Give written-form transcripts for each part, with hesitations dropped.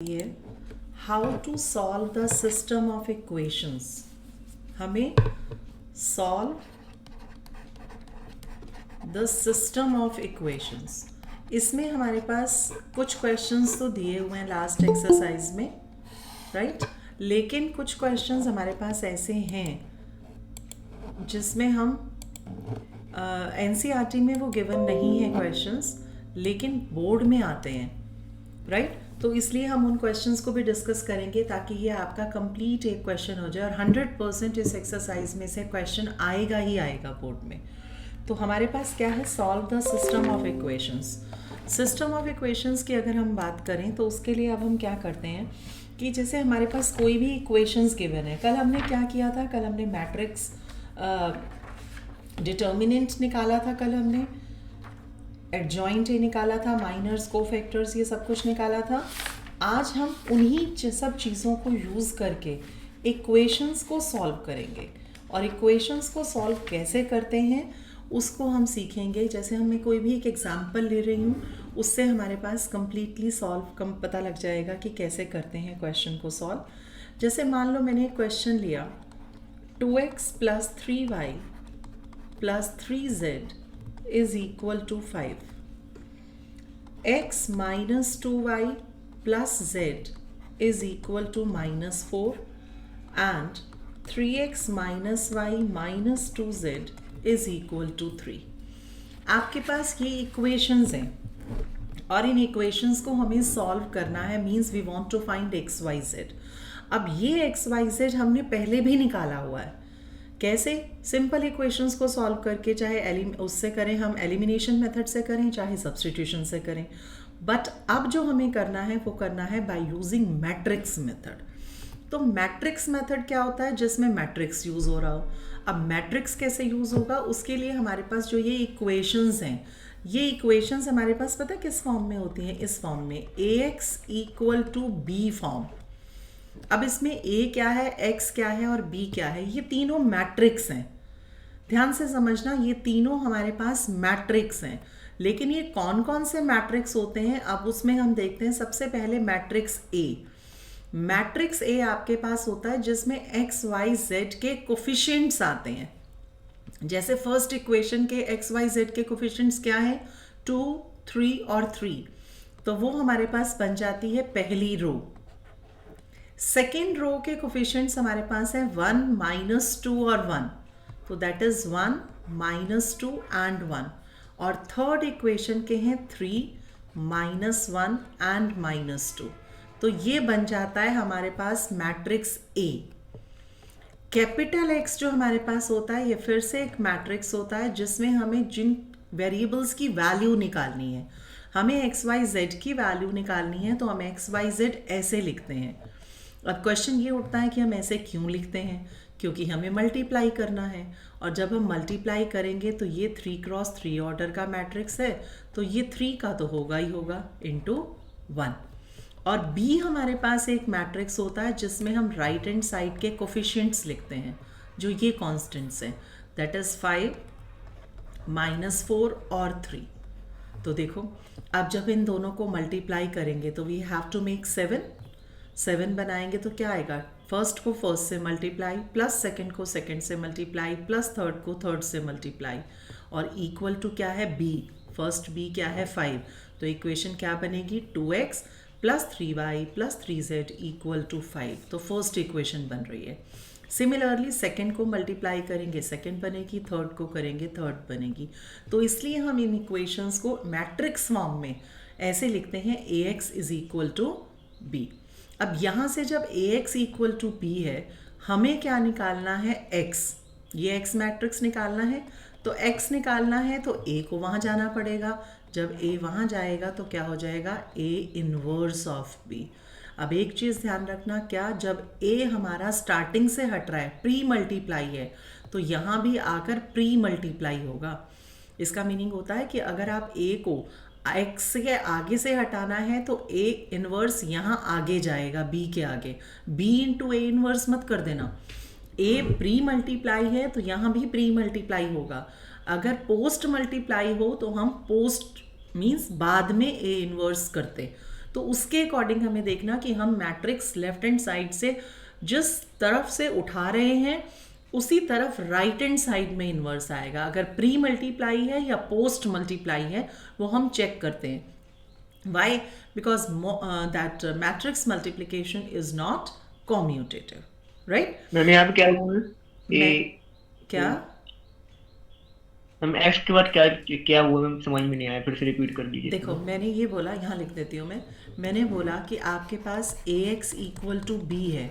है how to solve the system of equations. हमें solve the system of equations, इसमें हमारे पास कुछ क्वेश्चंस तो दिए हुए हैं लास्ट एक्सरसाइज में, राइट? लेकिन कुछ क्वेश्चंस हमारे पास ऐसे हैं जिसमें हम एनसीईआरटी में वो गिवन नहीं है क्वेश्चंस, लेकिन बोर्ड में आते हैं, राइट? तो इसलिए हम उन क्वेश्चंस को भी डिस्कस करेंगे ताकि ये आपका कंप्लीट एक क्वेश्चन हो जाए और 100% इस एक्सरसाइज में से क्वेश्चन आएगा ही आएगा बोर्ड में। तो हमारे पास क्या है, solve the system of equations. System of equations की अगर हम बात करें तो उसके लिए अब हम क्या करते हैं कि जैसे हमारे पास कोई भी इक्वेशंस गिवन है, कल हमने क्या किया था, कल हमने मैट्रिक्स डिटर्मिनेंट निकाला था, कल हमने एडजॉइंट निकाला था, माइनर्स, कोफैक्टर्स, ये सब कुछ निकाला था। आज हम उन्हीं सब चीज़ों को यूज़ करके इक्वेशंस को सॉल्व करेंगे, और इक्वेशंस को सॉल्व कैसे करते हैं उसको हम सीखेंगे। जैसे मैं कोई भी एक एग्जांपल ले रही हूँ, उससे हमारे पास कंप्लीटली सॉल्व पता लग जाएगा कि कैसे करते हैं क्वेश्चन को सॉल्व। जैसे मान लो मैंने एक क्वेश्चन लिया, 2x + 3y + 3z is equal to 5. x minus 2y plus z is equal to -4 and 3x minus y minus 2z is equal to 3. आपके पास ये इक्वेशंस हैं और इन इक्वेशंस को हमें सॉल्व करना है, means we want to find X Y Z. अब ये एक्स वाई जेड हमने पहले भी निकाला हुआ है। कैसे? सिंपल इक्वेशंस को सॉल्व करके, चाहे उससे करें हम एलिमिनेशन मेथड से करें, चाहे सब्स्टिट्यूशन से करें। बट अब जो हमें करना है वो करना है बाय यूजिंग मैट्रिक्स मेथड। तो मैट्रिक्स मेथड क्या होता है? जिसमें मैट्रिक्स यूज़ हो रहा हो। अब मैट्रिक्स कैसे यूज़ होगा, उसके लिए हमारे पास जो ये इक्वेशंस हैं, ये इक्वेशंस हमारे पास पता है किस फॉर्म में होती हैं? इस फॉर्म में, ax = b फॉर्म। अब इसमें a क्या है, x क्या है और b क्या है, ये तीनों मैट्रिक्स हैं। ध्यान से समझना, ये तीनों हमारे पास मैट्रिक्स हैं। लेकिन ये कौन कौन से मैट्रिक्स होते हैं, अब उसमें हम देखते हैं। सबसे पहले मैट्रिक्स A। मैट्रिक्स A आपके पास होता है जिसमें x, y, z के कोफिशिएंट्स आते हैं। जैसे फर्स्ट इक्वेशन के x, y, z के कोफिशिएंट्स क्या है? 2, 3 और 3। तो वो हमारे पास बन जाती है पहली रो। सेकेंड रो के कोफिशिएंट्स हमारे पास है 1, -2 और 1, तो दैट इज 1, -2 एंड 1। और थर्ड इक्वेशन के हैं 3, -1 एंड -2। तो ये बन जाता है हमारे पास मैट्रिक्स A। कैपिटल X जो हमारे पास होता है, ये फिर से एक मैट्रिक्स होता है जिसमें हमें जिन वेरिएबल्स की वैल्यू निकालनी है, हमें x, y, z की वैल्यू निकालनी है, तो हम x, y, z ऐसे लिखते हैं। अब क्वेश्चन ये उठता है कि हम ऐसे क्यों लिखते हैं? क्योंकि हमें मल्टीप्लाई करना है, और जब हम मल्टीप्लाई करेंगे तो ये 3x3 ऑर्डर का मैट्रिक्स है, तो ये 3 का तो होगा ही होगा इंटू 1। और B हमारे पास एक मैट्रिक्स होता है जिसमें हम राइट हैंड साइड के कोफिशिएंट्स लिखते हैं, जो ये कॉन्स्टेंट्स हैं, दैट इज 5, -4 और 3। तो देखो, अब जब इन दोनों को मल्टीप्लाई करेंगे तो वी हैव टू मेक 7 बनाएंगे, तो क्या आएगा? फर्स्ट को फर्स्ट से मल्टीप्लाई, प्लस सेकंड को सेकंड से मल्टीप्लाई, प्लस थर्ड को थर्ड से मल्टीप्लाई, और इक्वल टू क्या है? b। फर्स्ट b क्या है? 5। तो इक्वेशन क्या बनेगी? 2x + 3y + 3z = 5। तो फर्स्ट इक्वेशन बन रही है। सिमिलरली सेकंड को मल्टीप्लाई करेंगे, सेकंड बनेगी, थर्ड को करेंगे, थर्ड बनेगी। तो इसलिए हम इन इक्वेशंस को मैट्रिक्स फॉर्म में ऐसे लिखते हैं, ax = b। अब यहाँ से जब ax = b है, हमें क्या निकालना है? x। ये x मैट्रिक्स निकालना है, तो x निकालना है तो a को वहाँ जाना पड़ेगा। जब a वहाँ जाएगा तो क्या हो जाएगा? a inverse of b। अब एक चीज़ ध्यान रखना, क्या? जब a हमारा स्टार्टिंग से हट रहा है, प्री मल्टीप्लाई है, तो यहाँ भी आकर प्री मल्टीप्लाई होगा। इसका मीनिंग होता है कि अगर आप a को x के आगे से हटाना है तो a इनवर्स यहाँ आगे जाएगा b के आगे। b इंटू a इनवर्स मत कर देना। a प्री मल्टीप्लाई है तो यहाँ भी प्री मल्टीप्लाई होगा। अगर पोस्ट मल्टीप्लाई हो तो हम पोस्ट मीन्स बाद में a इनवर्स करते। तो उसके अकॉर्डिंग हमें देखना कि हम मैट्रिक्स लेफ्ट हैंड साइड से जिस तरफ से उठा रहे हैं उसी तरफ राइट हैंड साइड में इन्वर्स आएगा। अगर प्री मल्टीप्लाई है या पोस्ट मल्टीप्लाई है वो हम चेक करते हैं। Why? Because that matrix multiplication is not commutative, right? मैंने यहाँ पे क्या बोला? मैं ए क्या हम एक्स के बाद क्या क्या हुआ, मैं समझ में नहीं आया, फिर से रिपीट कर दीजिए देखो, थोड़ा। मैंने ये बोला, यहाँ लिख देती हूँ मैंने बोला कि आपके पास ax इक्वल टू बी है,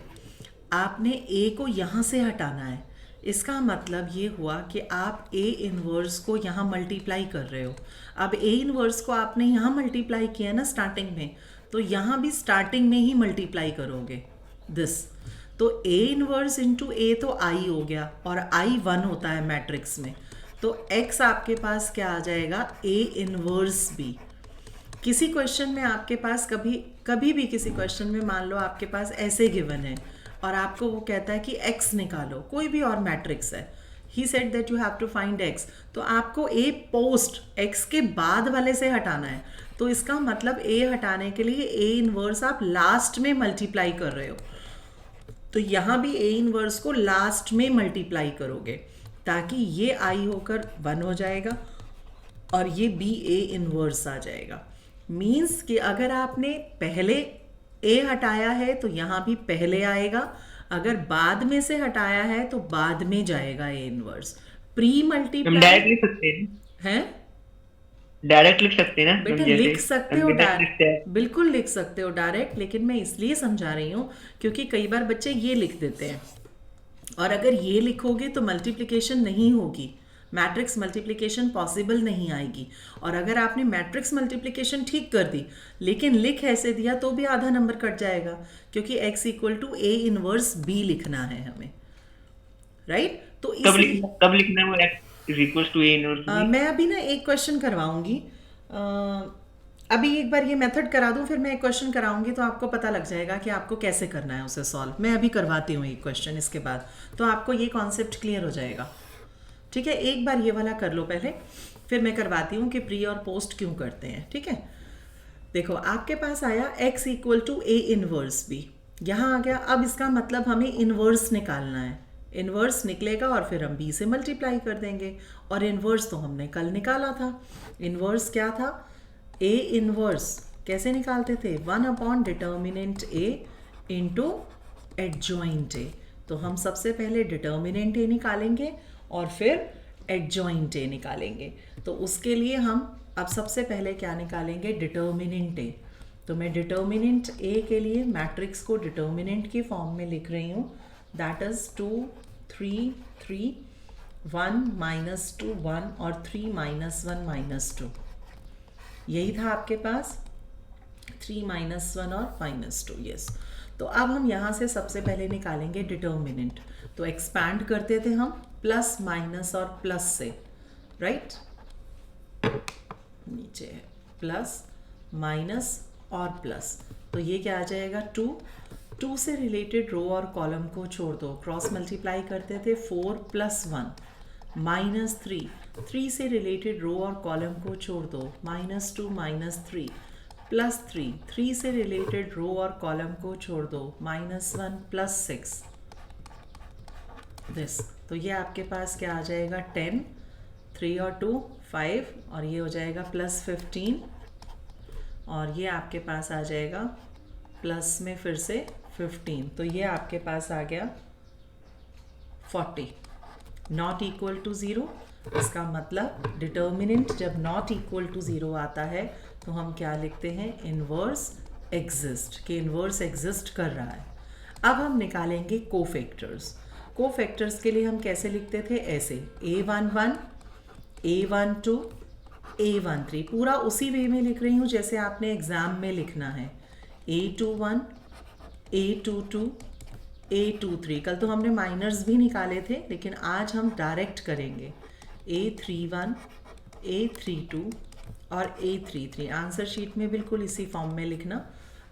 आपने a को यहाँ से हटाना है। इसका मतलब ये हुआ कि आप a इन्वर्स को यहाँ मल्टीप्लाई कर रहे हो। अब a इन्वर्स को आपने यहाँ मल्टीप्लाई किया ना स्टार्टिंग में, तो यहाँ भी स्टार्टिंग में ही मल्टीप्लाई करोगे दिस। तो a इन्वर्स इंटू a तो i हो गया, और i 1 होता है मैट्रिक्स में। तो x आपके पास क्या आ जाएगा? a inverse b। किसी क्वेश्चन में आपके पास कभी भी किसी क्वेश्चन में मान लो आपके पास ऐसे गिवन है और आपको वो कहता है कि x निकालो, कोई भी और मैट्रिक्स है, he said that you have to find x, तो आपको a पोस्ट x के बाद वाले से हटाना है। तो इसका मतलब a हटाने के लिए a इन्वर्स आप लास्ट में मल्टीप्लाई कर रहे हो, तो यहाँ भी a इन्वर्स को लास्ट में मल्टीप्लाई करोगे ताकि ये i होकर 1 हो जाएगा और ये b a इन्वर्स आ जाएगा। मीन्स कि अगर आपने पहले a हटाया है तो यहाँ भी पहले आएगा, अगर बाद में से हटाया है तो बाद में जाएगा a इन्वर्स। प्री हम मल्टीप्लाई डायरेक्ट लिख सकते हैं, है डायरेक्ट लिख सकते हैं ना हम, बेटा, जैसे लिख सकते हम हो डायरेक्ट लिखते हैं। बिल्कुल लिख सकते हो डायरेक्ट, लेकिन मैं इसलिए समझा रही हूँ क्योंकि कई बार बच्चे ये लिख देते हैं, और अगर ये लिखोगे तो मल्टीप्लिकेशन नहीं होगी, मैट्रिक्स मल्टीप्लिकेशन पॉसिबल नहीं आएगी। और अगर आपने मैट्रिक्स मल्टीप्लिकेशन ठीक कर दी लेकिन लिख ऐसे दिया तो भी आधा नंबर कट जाएगा, क्योंकि x equal to a inverse b लिखना है हमें, राइट? तो इसलिए कब लिखना है वो x is equal to a inverse b? मैं अभी ना एक क्वेश्चन करवाऊंगी, अभी एक बार ये मेथड करा दूं फिर मैं एक क्वेश्चन कराऊंगी, तो आपको पता लग जाएगा कि आपको कैसे करना है उसे सॉल्व। मैं अभी करवाती हूँ एक क्वेश्चन, इसके बाद तो आपको ये कॉन्सेप्ट क्लियर हो जाएगा। ठीक है, एक बार ये वाला कर लो पहले, फिर मैं करवाती हूँ कि प्री और पोस्ट क्यों करते हैं। ठीक है, देखो आपके पास आया x equal to a inverse b, यहाँ आ गया। अब इसका मतलब हमें इनवर्स निकालना है, इनवर्स निकलेगा और फिर हम b से मल्टीप्लाई कर देंगे, और इनवर्स तो हमने कल निकाला था। इनवर्स क्या था? a इनवर्स कैसे निकालते थे? 1 upon determinant a into adjoint a। तो हम सबसे पहले डिटर्मिनेंट a निकालेंगे और फिर एडजॉइंट a निकालेंगे। तो उसके लिए हम अब सबसे पहले क्या निकालेंगे? Determinant a। तो मैं डिटर्मिनेंट a के लिए मैट्रिक्स को डिटर्मिनेंट की फॉर्म में लिख रही हूँ, दैट इज 2 3 3 1 -2 1 और 3 -1 -2। यही था आपके पास, 3 -1 और -2, यस। तो अब हम यहाँ से सबसे पहले निकालेंगे डिटर्मिनेंट। तो एक्सपैंड करते थे हम प्लस माइनस और प्लस से, राइट? नीचे है प्लस माइनस और प्लस, तो ये क्या आ जाएगा? 2 2 से रिलेटेड रो और कॉलम को छोड़ दो, क्रॉस मल्टीप्लाई करते थे 4 + 1 -3 3 से रिलेटेड रो और कॉलम को छोड़ दो, -2 -3 +3 3 से रिलेटेड रो और कॉलम को छोड़ दो, -1 +6 दिस। तो ये आपके पास क्या आ जाएगा? 10 3 और 2 5, और ये हो जाएगा +15, और ये आपके पास आ जाएगा प्लस में फिर से 15, तो ये आपके पास आ गया 40। नॉट इक्वल टू 0, इसका मतलब डिटर्मिनेंट जब नॉट इक्वल टू 0 आता है तो हम क्या लिखते हैं? इनवर्स एग्जिस्ट, कि इनवर्स एग्जिस्ट कर रहा है। अब हम निकालेंगे कोफैक्टर्स। कोफैक्टर्स के लिए हम कैसे लिखते थे? ऐसे a11 a12 a13, पूरा उसी वे में लिख रही हूँ जैसे आपने एग्ज़ाम में लिखना है। a21 a22 a23, कल तो हमने माइनर्स भी निकाले थे लेकिन आज हम डायरेक्ट करेंगे। a31 a32 और a33, आंसर शीट में बिल्कुल इसी फॉर्म में लिखना।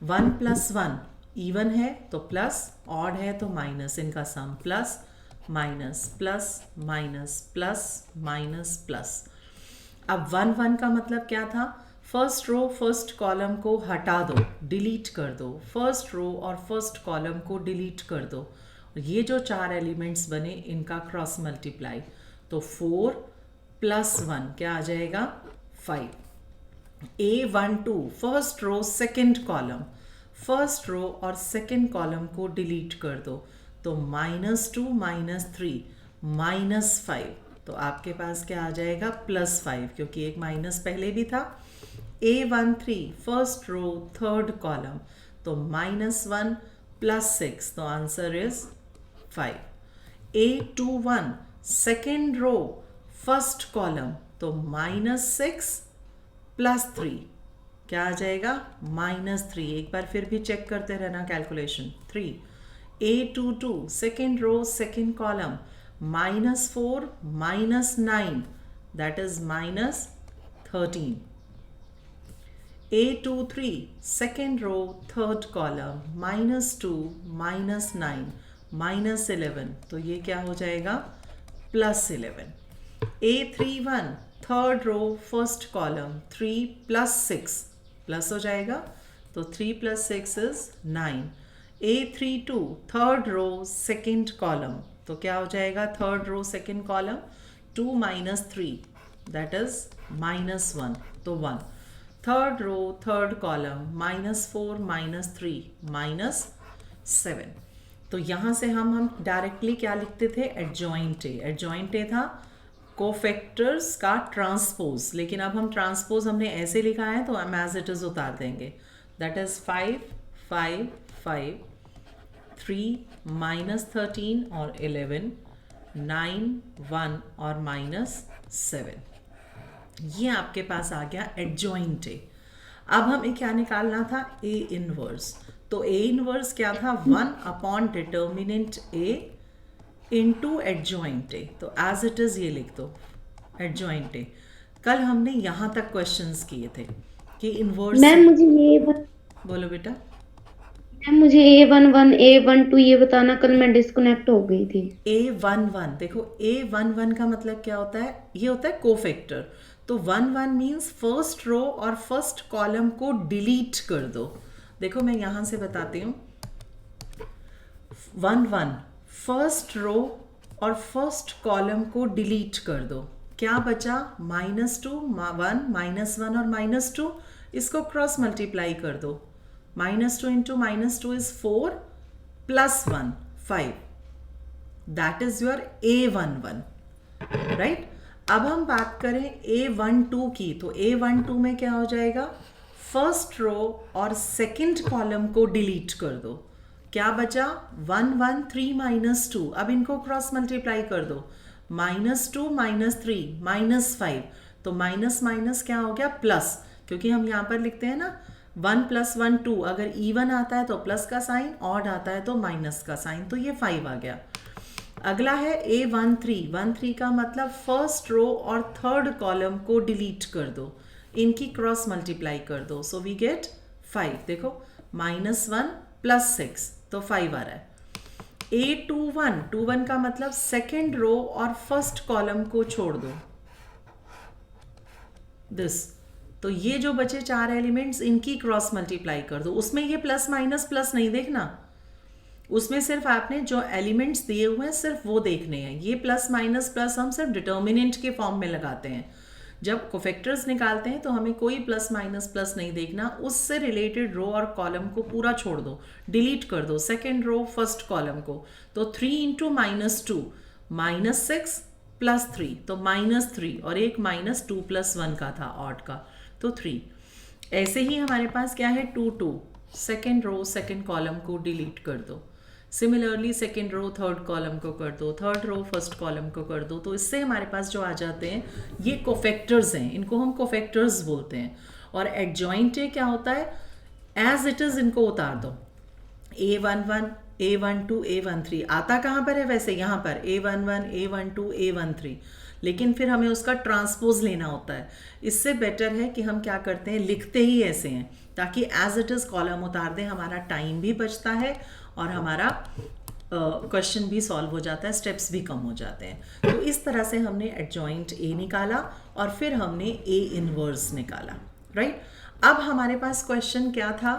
1 + 1 इवन है तो प्लस, ऑड है तो माइनस, इनका sum plus minus plus minus plus minus plus. अब 1 1 का मतलब क्या था? फर्स्ट रो फर्स्ट कॉलम को हटा दो, डिलीट कर दो, फर्स्ट रो और फर्स्ट कॉलम को डिलीट कर दो, ये जो चार एलिमेंट्स बने इनका क्रॉस मल्टीप्लाई, तो 4 + 1 क्या आ जाएगा 5। A12 first row second column, first row और सेकंड कॉलम को डिलीट कर दो, तो -2 -3 -5, तो आपके पास क्या आ जाएगा +5, क्योंकि एक माइनस पहले भी था। A13 first row third column, तो -1 + 6, तो answer is 5। A21 second row first column, तो -6 + 3 क्या आ जाएगा -3। एक बार फिर भी चेक करते रहना calculation. 3 A22 second row second column, -4 -9 that is -13। A23 second row third column, -2 -9 -11, तो ये क्या हो जाएगा +11। A31 third row first column, 3 + 6 plus हो जाएगा, तो 3 + 6 is 9। A32 third row second column, तो क्या हो जाएगा third row second column, 2 - 3 that is -1, तो 1। थर्ड रो थर्ड कॉलम, -4 -3 -7, तो यहाँ से हम डायरेक्टली क्या लिखते थे एडजॉइंट ए। एडजॉइंट ए था कोफैक्टर्स का ट्रांसपोज, लेकिन अब हम ट्रांसपोज हमने ऐसे लिखा है तो हम एज इट इज उतार देंगे। दैट इज 5 5 5 3 -13 और 11 9 1 और -7, ये आपके पास आ गया एडजॉइंट ए। अब हमें क्या निकालना था ए इनवर्स, तो ए इनवर्स क्या था 1 determinant A into adjoint A, तो एज इट इज ये लिख दो एडजॉइंट ए। कल हमने यहाँ तक क्वेश्चंस किए थे कि इनवर्स। मैम मुझे ये बोलो बेटा। मैम मुझे A11 A12 ये बताना, कल मैं डिस्कनेक्ट हो गई थी। A11 देखो, A11 का मतलब क्या होता है, ये होता है कोफैक्टर, तो 1 मीन्स फर्स्ट रो और फर्स्ट कॉलम को डिलीट कर दो। देखो मैं यहाँ से बताती हूँ, 1 फर्स्ट रो और फर्स्ट कॉलम को डिलीट कर दो, क्या बचा -2 1 -1 और -2, इसको क्रॉस मल्टीप्लाई कर दो, -2 into -2 is 4 + 1 5, that is your A11 right. अब हम बात करें A12 की, तो A12 में क्या हो जाएगा फर्स्ट रो और सेकंड कॉलम को डिलीट कर दो, क्या बचा 1 1 3 -2, अब इनको क्रॉस मल्टीप्लाई कर दो, -2 -3 -5, तो माइनस माइनस क्या हो गया प्लस, क्योंकि हम यहाँ पर लिखते हैं ना 1 + 1 2, अगर इवन आता है तो प्लस का साइन, ऑड आता है तो माइनस का साइन, तो ये 5 आ गया। अगला है A13 का मतलब फर्स्ट रो और थर्ड कॉलम को डिलीट कर दो, इनकी क्रॉस मल्टीप्लाई कर दो, सो वी गेट 5। देखो -1 + 6, तो 5 आ रहा है। A21 का मतलब सेकेंड रो और फर्स्ट कॉलम को छोड़ दो, दिस, तो ये जो बचे 4 एलिमेंट्स इनकी क्रॉस मल्टीप्लाई कर दो, उसमें ये प्लस माइनस प्लस नहीं देखना, उसमें सिर्फ आपने जो एलिमेंट्स दिए हुए हैं सिर्फ वो देखने हैं। ये प्लस माइनस प्लस हम सिर्फ डिटर्मिनेंट के फॉर्म में लगाते हैं, जब कोफैक्टर्स निकालते हैं तो हमें कोई प्लस माइनस प्लस नहीं देखना, उससे रिलेटेड रो और कॉलम को पूरा छोड़ दो, डिलीट कर दो सेकेंड रो फर्स्ट कॉलम को, तो 3 × -2 -6 + 3, तो -3, और एक -2 + 1 का था ऑड का, तो 3। ऐसे ही हमारे पास क्या है 2 2, सेकेंड रो सेकेंड कॉलम को डिलीट कर दो, similarly second row third column को कर दो, थर्ड रो फर्स्ट कॉलम को कर दो, तो इससे हमारे पास जो आ जाते हैं ये कोफैक्टर्स हैं, इनको हम कोफैक्टर्स बोलते हैं। और एडजॉइंट क्या होता है, एज इट इज़ इनको उतार दो, A11 A12 A13 आता कहाँ पर है वैसे, यहाँ पर A11 A12 A13, लेकिन फिर हमें उसका ट्रांसपोज लेना होता है। इससे बेटर है कि हम क्या करते हैं, लिखते ही ऐसे हैं ताकि एज इट इज़ कॉलम उतार दें, हमारा टाइम भी बचता है और हमारा क्वेश्चन भी सॉल्व हो जाता है, स्टेप्स भी कम हो जाते हैं। तो इस तरह से हमने एडजॉइंट ए निकाला और फिर हमने ए इनवर्स निकाला, राइट। अब हमारे पास क्वेश्चन क्या था,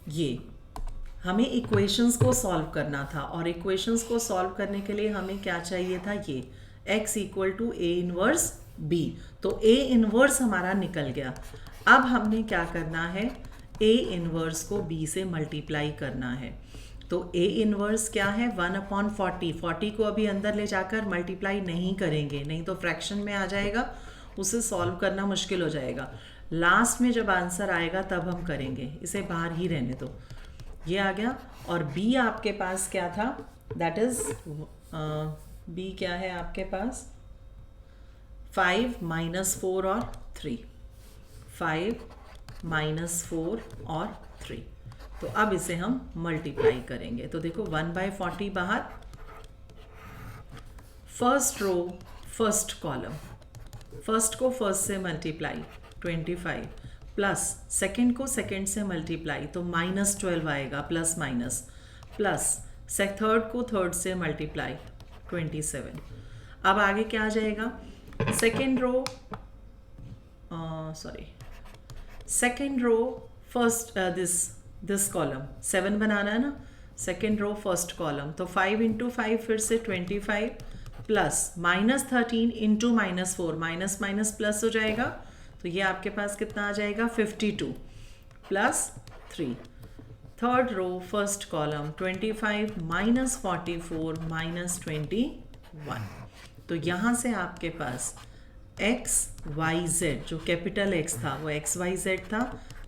ये हमें इक्वेशंस को सॉल्व करना था, और इक्वेशंस को सॉल्व करने के लिए हमें क्या चाहिए था, ये x equal to A inverse b। तो ए इनवर्स हमारा निकल गया। अब हमने क्या करना है, ए इनवर्स को b से मल्टीप्लाई करना है। तो ए इनवर्स क्या है, 1/40। 40 को अभी अंदर ले जाकर मल्टीप्लाई नहीं करेंगे, नहीं तो फ्रैक्शन में आ जाएगा, उसे सॉल्व करना मुश्किल हो जाएगा। लास्ट में जब आंसर आएगा तब हम करेंगे, इसे बाहर ही रहने दो। ये आ गया। और b आपके पास क्या था, दैट इज b क्या है आपके पास, 5 - 4 और 3, 5 - 4 और 3। तो अब इसे हम मल्टीप्लाई करेंगे। तो देखो 1/40 बाहर, first row first column, first को फर्स्ट से मल्टीप्लाई 25, प्लस सेकंड को सेकंड से मल्टीप्लाई तो -12 आएगा, प्लस माइनस, प्लस थर्ड को थर्ड से मल्टीप्लाई 27। अब आगे क्या आ जाएगा, second row, second row first, this column 7 बनाना है ना, सेकंड रो फर्स्ट कॉलम, तो 5 × 5 फिर से 25, प्लस -13 × -4, माइनस माइनस प्लस हो जाएगा, तो ये आपके पास कितना आ जाएगा, 52 plus 3। Third row first column 25 - 44 -21। तो यहाँ से आपके पास XYZ, जो कैपिटल X था वो XYZ था,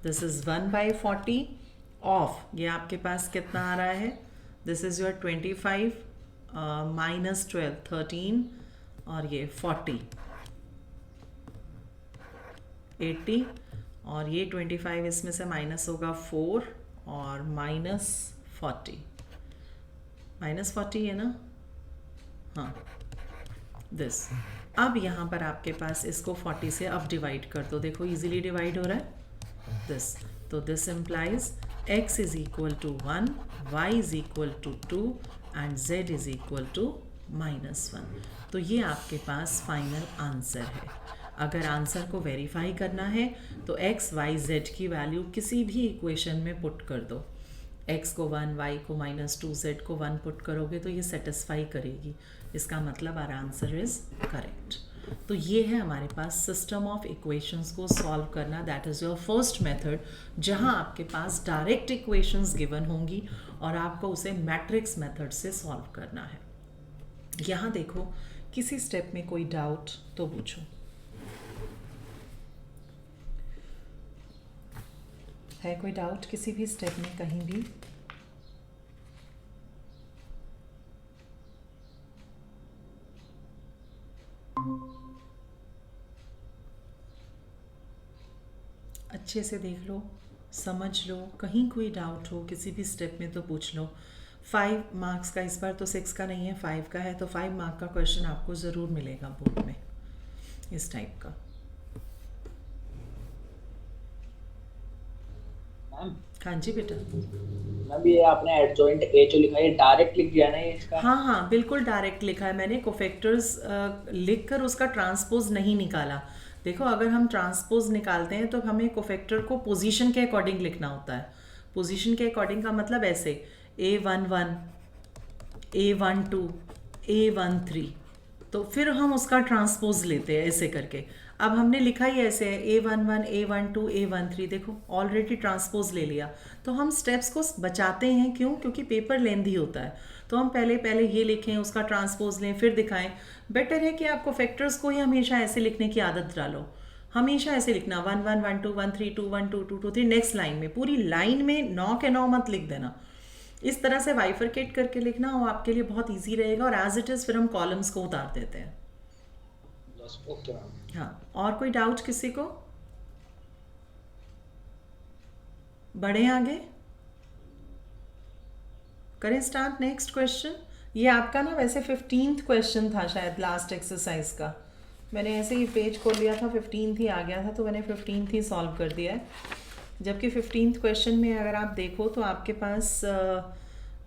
दिस इज़ 1/40 ऑफ, ये आपके पास कितना आ रहा है, दिस इज़ योर 25 -12 13 और ये 40 80, और ये 25 इसमें से माइनस होगा 4 और -40, -40 है ना, हाँ दिस। अब यहाँ पर आपके पास इसको 40 से अब डिवाइड कर दो, देखो इजीली डिवाइड हो रहा है दिस। तो this implies x is equal to 1, y is equal to 2 and z is equal to -1। तो ये आपके पास फाइनल आंसर है। अगर आंसर को वेरीफाई करना है तो x, y, z की वैल्यू किसी भी इक्वेशन में पुट कर दो, x को 1, y को -2, z को 1 पुट करोगे तो ये सेटिस्फाई करेगी, इसका मतलब आवर आंसर इज़ करेक्ट। तो ये है हमारे पास सिस्टम ऑफ इक्वेशंस को सॉल्व करना, that is your first method, जहाँ आपके पास डायरेक्ट इक्वेशंस गिवन होंगी और आपको उसे मैट्रिक्स मेथड से सॉल्व करना है। यहाँ देखो किसी स्टेप में कोई डाउट तो पूछो, है कोई डाउट किसी भी स्टेप में कहीं भी? अच्छे से देख लो, समझ लो, कहीं कोई डाउट हो किसी भी स्टेप में तो पूछ लो। 5 मार्क्स का, इस बार तो 6 का नहीं है 5 का है, तो 5 मार्क का क्वेश्चन आपको ज़रूर मिलेगा बोर्ड में इस टाइप का। हाँ जी बेटा। मैम ये आपने एडजॉइंट ए जो लिखा है डायरेक्ट लिख दिया ना ये इसका? हाँ हाँ बिल्कुल डायरेक्ट लिखा है मैंने, कोफैक्टर्स लिख कर उसका ट्रांसपोज नहीं निकाला। देखो अगर हम ट्रांसपोज निकालते हैं तो हमें कोफैक्टर को पोजीशन के अकॉर्डिंग लिखना होता है। पोजीशन के अकॉर्डिंग का मतलब ऐसे A11, A12, A13, तो फिर हम उसका ट्रांसपोज लेते हैं ऐसे करके। अब हमने लिखा ही ऐसे है A11, A12, A13, देखो ऑलरेडी ट्रांसपोज ले लिया। तो हम स्टेप्स को बचाते हैं, क्यों? क्योंकि पेपर लेंथी होता है, तो हम पहले ये लिखें, उसका ट्रांसपोज लें, फिर दिखाएं। बेटर है कि आपको फैक्टर्स को ही हमेशा ऐसे लिखने की आदत डालो, हमेशा ऐसे लिखना 1 1 1 2 1 3 2 1 2 2 2 3, नेक्स्ट लाइन में पूरी लाइन में 9 के 9 मत लिख देना, इस तरह से बाइफरकेट करके लिखना, वो आपके लिए बहुत ईजी रहेगा। और एज इट इज़ फिर हम कॉलम्स को उतार देते हैं। Okay ma'am. हाँ, और कोई डाउट किसी को? बढ़े आगे, करें स्टार्ट नेक्स्ट क्वेश्चन। ये आपका ना वैसे 15th क्वेश्चन था शायद लास्ट एक्सरसाइज का, मैंने ऐसे ही पेज खोल लिया था 15th ही आ गया था, तो मैंने 15th ही सॉल्व कर दिया है। जबकि 15th क्वेश्चन में अगर आप देखो तो आपके पास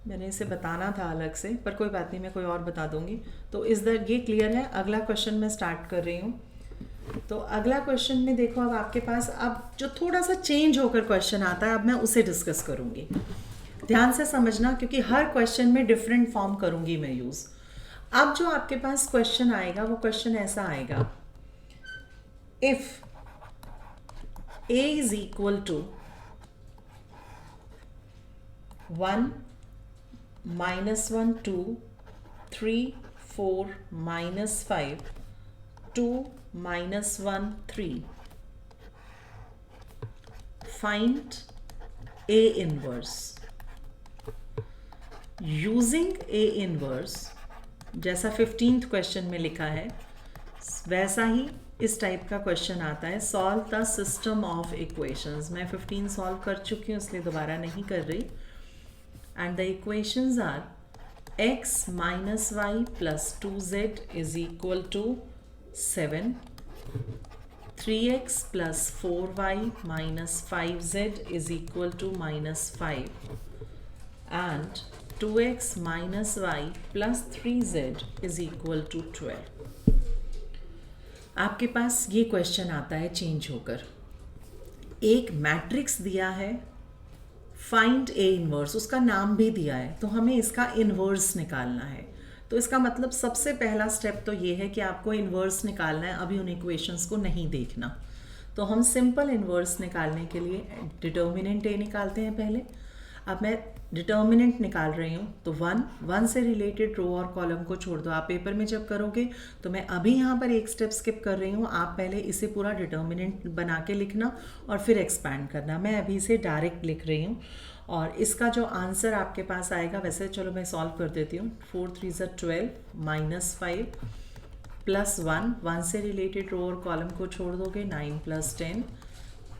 मैंने इसे बताना था अलग से, पर कोई बात नहीं, मैं कोई और बता दूंगी। तो इस दर ये क्लियर है। अगला क्वेश्चन मैं स्टार्ट कर रही हूँ। तो अगला क्वेश्चन में देखो, अब आपके पास अब जो थोड़ा सा चेंज होकर क्वेश्चन आता है, अब मैं उसे डिस्कस करूंगी। ध्यान से समझना, क्योंकि हर क्वेश्चन में डिफरेंट फॉर्म करूंगी मैं यूज। अब जो आपके पास क्वेश्चन आएगा वो क्वेश्चन ऐसा आएगा, if a is equal to 1 -1 2 3 4 -5 2 -1 3, find a inverse। Using a inverse, जैसा 15th क्वेश्चन में लिखा है वैसा ही इस टाइप का क्वेश्चन आता है, solve the system of equations. मैं 15 सॉल्व कर चुकी हूँ इसलिए दोबारा नहीं कर रही। And the equations are x minus y plus 2z is equal to 7, 3x plus 4y minus 5z is equal to -5, and 2x minus y plus 3z is equal to 12। आपके पास ये क्वेश्चन आता है चेंज होकर, एक matrix दिया है, find A inverse, उसका नाम भी दिया है, तो हमें इसका इनवर्स निकालना है। तो इसका मतलब सबसे पहला स्टेप तो ये है कि आपको इनवर्स निकालना है, अभी उन इक्वेशंस को नहीं देखना। तो हम सिंपल इनवर्स निकालने के लिए डिटर्मिनेंट ए निकालते हैं पहले। अब मैं डिटर्मिनेंट निकाल रही हूँ, तो 1 से रिलेटेड रो और कॉलम को छोड़ दो। आप पेपर में जब करोगे तो मैं अभी यहाँ पर एक स्टेप स्किप कर रही हूँ, आप पहले इसे पूरा डिटर्मिनेंट बना के लिखना और फिर एक्सपैंड करना। मैं अभी इसे डायरेक्ट लिख रही हूँ और इसका जो आंसर आपके पास आएगा, वैसे चलो मैं सॉल्व कर देती हूँ। 4 3 12 -5 प्लस 1 से रिलेटेड रो और कॉलम को छोड़ दोगे, 9 + 10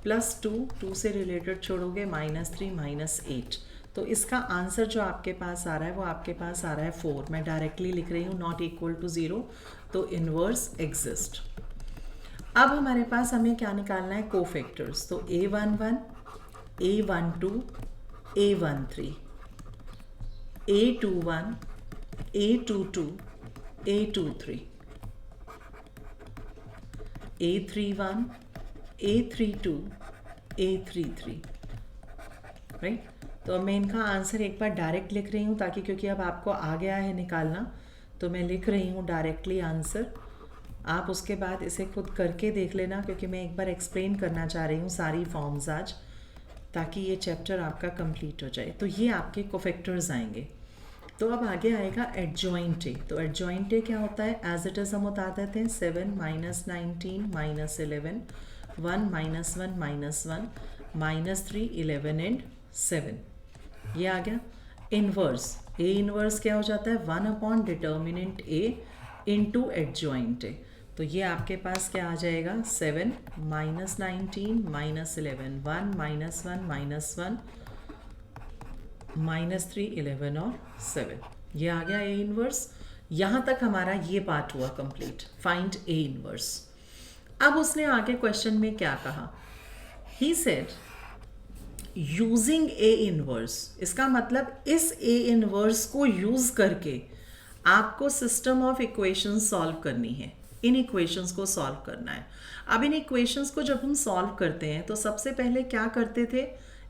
प्लस 2 से रिलेटेड छोड़ोगे, -3 -8। तो इसका आंसर जो आपके पास आ रहा है वो आपके पास आ रहा है 4। मैं डायरेक्टली लिख रही हूँ नॉट इक्वल टू 0, तो इनवर्स एग्जिस्ट। अब हमारे पास हमें क्या निकालना है, कोफैक्टर्स। तो a11 a12 a13 a21 a22 a23 a31 a32 a33, right. तो मैं इनका आंसर एक बार डायरेक्ट लिख रही हूँ ताकि, क्योंकि अब आपको आ गया है निकालना, तो मैं लिख रही हूँ डायरेक्टली आंसर। आप उसके बाद इसे खुद करके देख लेना, क्योंकि मैं एक बार एक्सप्लेन करना चाह रही हूँ सारी फॉर्म्स आज, ताकि ये चैप्टर आपका कंप्लीट हो जाए। तो ये आपके कोफैक्टर्स आएंगे। तो अब आगे आएगा एडजॉइंट ए। तो एडजॉइंट ए क्या होता है, एज इट इज़ हम बता देते हैं। 7 -19 -11 1 -1 -1 -3 11 एंड 7, ये आ गया। इनवर्स, ए इनवर्स क्या हो जाता है, 1 डिटर्मिनेंट ए इंटू एडजॉइंट ए। तो ये आपके पास क्या आ जाएगा, 7 -19 -11 1 -1 -3 11 और 7, ये आ गया ए इनवर्स। यहाँ तक हमारा ये पार्ट हुआ कंप्लीट, फाइंड ए इनवर्स। अब उसने आगे क्वेश्चन में क्या कहा, he said using A inverse. इसका मतलब इस ए इनवर्स को यूज करके आपको सिस्टम ऑफ इक्वेशंस सॉल्व करनी है, इन इक्वेशंस को सॉल्व करना है। अब इन इक्वेशंस को जब हम सॉल्व करते हैं तो सबसे पहले क्या करते थे,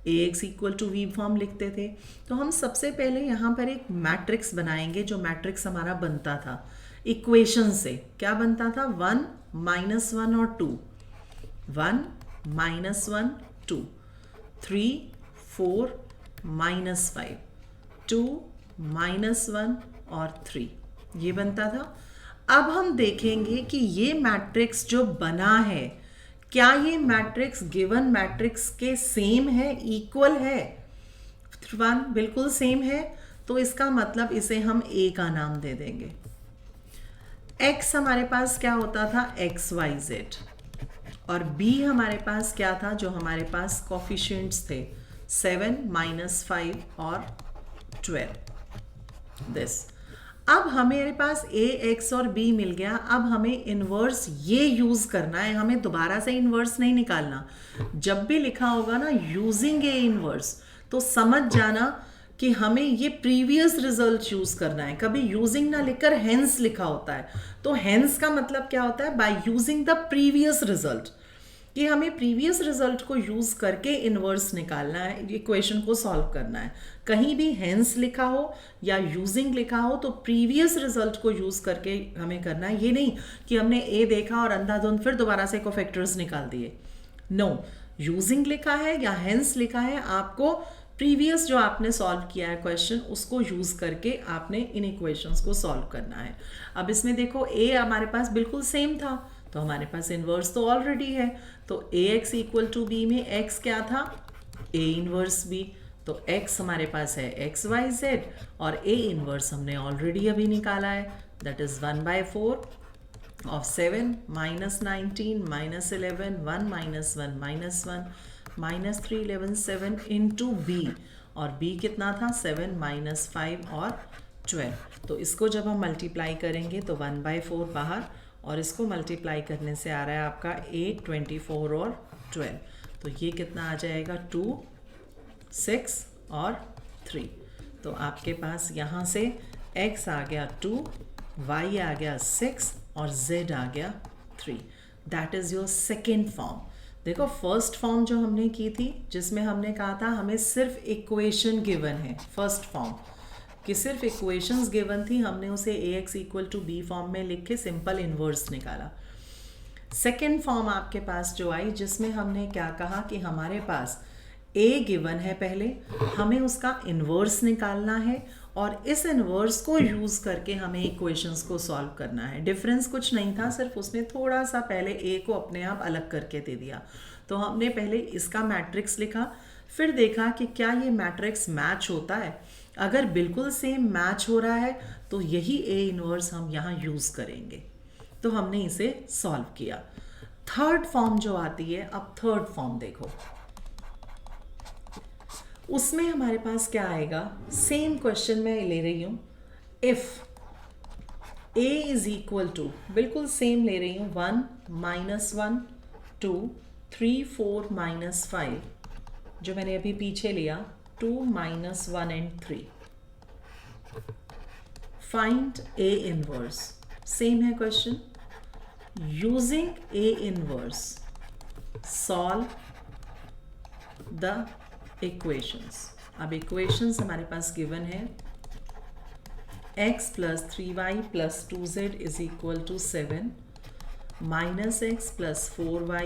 Ax equal to B form लिखते थे। तो हम सबसे पहले यहाँ पर एक मैट्रिक्स बनाएंगे, जो मैट्रिक्स हमारा बनता था इक्वेशन से। क्या बनता था, 1 -1 और 2, 1 -1 2 3 4 -5 2 -1 और 3, ये बनता था। अब हम देखेंगे कि ये मैट्रिक्स जो बना है, क्या ये मैट्रिक्स गिवन मैट्रिक्स के सेम है, इक्वल है। 1 बिल्कुल सेम है, तो इसका मतलब इसे हम A का नाम दे देंगे। X हमारे पास क्या होता था, XYZ, और B हमारे पास क्या था, जो हमारे पास कोफिशिएंट्स थे 7 -5 और 12 दिस। अब हमारे पास A, X और B मिल गया। अब हमें इन्वर्स ये यूज करना है, हमें दोबारा से इन्वर्स नहीं निकालना। जब भी लिखा होगा ना यूजिंग ए इन्वर्स, तो समझ जाना कि हमें ये प्रीवियस रिजल्ट यूज करना है। कभी यूजिंग ना लिखकर हेंस लिखा होता है, तो हेंस का मतलब क्या होता है, by using the previous result, कि हमें प्रीवियस रिजल्ट को यूज करके इनवर्स निकालना है, इक्वेशन को सॉल्व करना है। कहीं भी हेंस लिखा हो या यूजिंग लिखा हो तो प्रीवियस रिजल्ट को यूज करके हमें करना है। ये नहीं कि हमने ए देखा और अंधाधुंध फिर दोबारा से कोफैक्टर्स निकाल दिए। नो, यूजिंग लिखा है या हेंस लिखा है, आपको प्रीवियस जो आपने सॉल्व किया है क्वेश्चन उसको यूज करके आपने इन इक्वेशंस को सॉल्व करना है। अब इसमें देखो ए हमारे पास बिल्कुल सेम था, तो हमारे पास इनवर्स तो ऑलरेडी है, तो ए एक्स इक्वल टू बी में एक्स क्या था, ए इनवर्स बी, तो एक्स हमारे पास है एक्स वाई जेड और ए इनवर्स हमने ऑलरेडी अभी निकाला है, that is 1/4 of 7 minus 19 minus 11 1 minus 1 minus 1 minus 3 11 7 into b, और b कितना था 7 minus 5 और 12। तो इसको जब हम मल्टीप्लाई करेंगे तो 1/4 बाहर, और इसको मल्टीप्लाई करने से आ रहा है आपका 8 24 और 12, तो ये कितना आ जाएगा 2 6 और 3। तो आपके पास यहाँ से x आ गया 2, y आ गया 6 और z आ गया 3। That is your second form. देखो फर्स्ट फॉर्म जो हमने की थी जिसमें हमने कहा था हमें सिर्फ इक्वेशन गिवन है, फर्स्ट फॉर्म कि सिर्फ इक्वेशंस गिवन थी, हमने उसे ax equal to B form में लिख के सिंपल इन्वर्स निकाला। सेकेंड फॉर्म आपके पास जो आई जिसमें हमने क्या कहा कि हमारे पास a गिवन है, पहले हमें उसका इन्वर्स निकालना है और इस इन्वर्स को यूज़ करके हमें इक्वेशंस को सॉल्व करना है। डिफरेंस कुछ नहीं था, सिर्फ उसने थोड़ा सा पहले a को अपने आप अलग करके दे दिया। तो हमने पहले इसका मैट्रिक्स लिखा, फिर देखा कि क्या ये मैट्रिक्स मैच होता है। अगर बिल्कुल सेम मैच हो रहा है तो यही a इन्वर्स हम यहाँ यूज़ करेंगे। तो हमने इसे सॉल्व किया। थर्ड फॉर्म जो आती है, अब थर्ड फॉर्म देखो, उसमें हमारे पास क्या आएगा, सेम क्वेश्चन मैं ले रही हूँ, if a is equal to, बिल्कुल सेम ले रही हूँ, 1 -1 2 3 4 -5, जो मैंने अभी पीछे लिया 2 -1 and 3, find a inverse. Same है question, using a inverse solve the equations. अब इक्वेशंस हमारे पास गिवन है, x + 3y + 2z is equal to 7, -x + 4y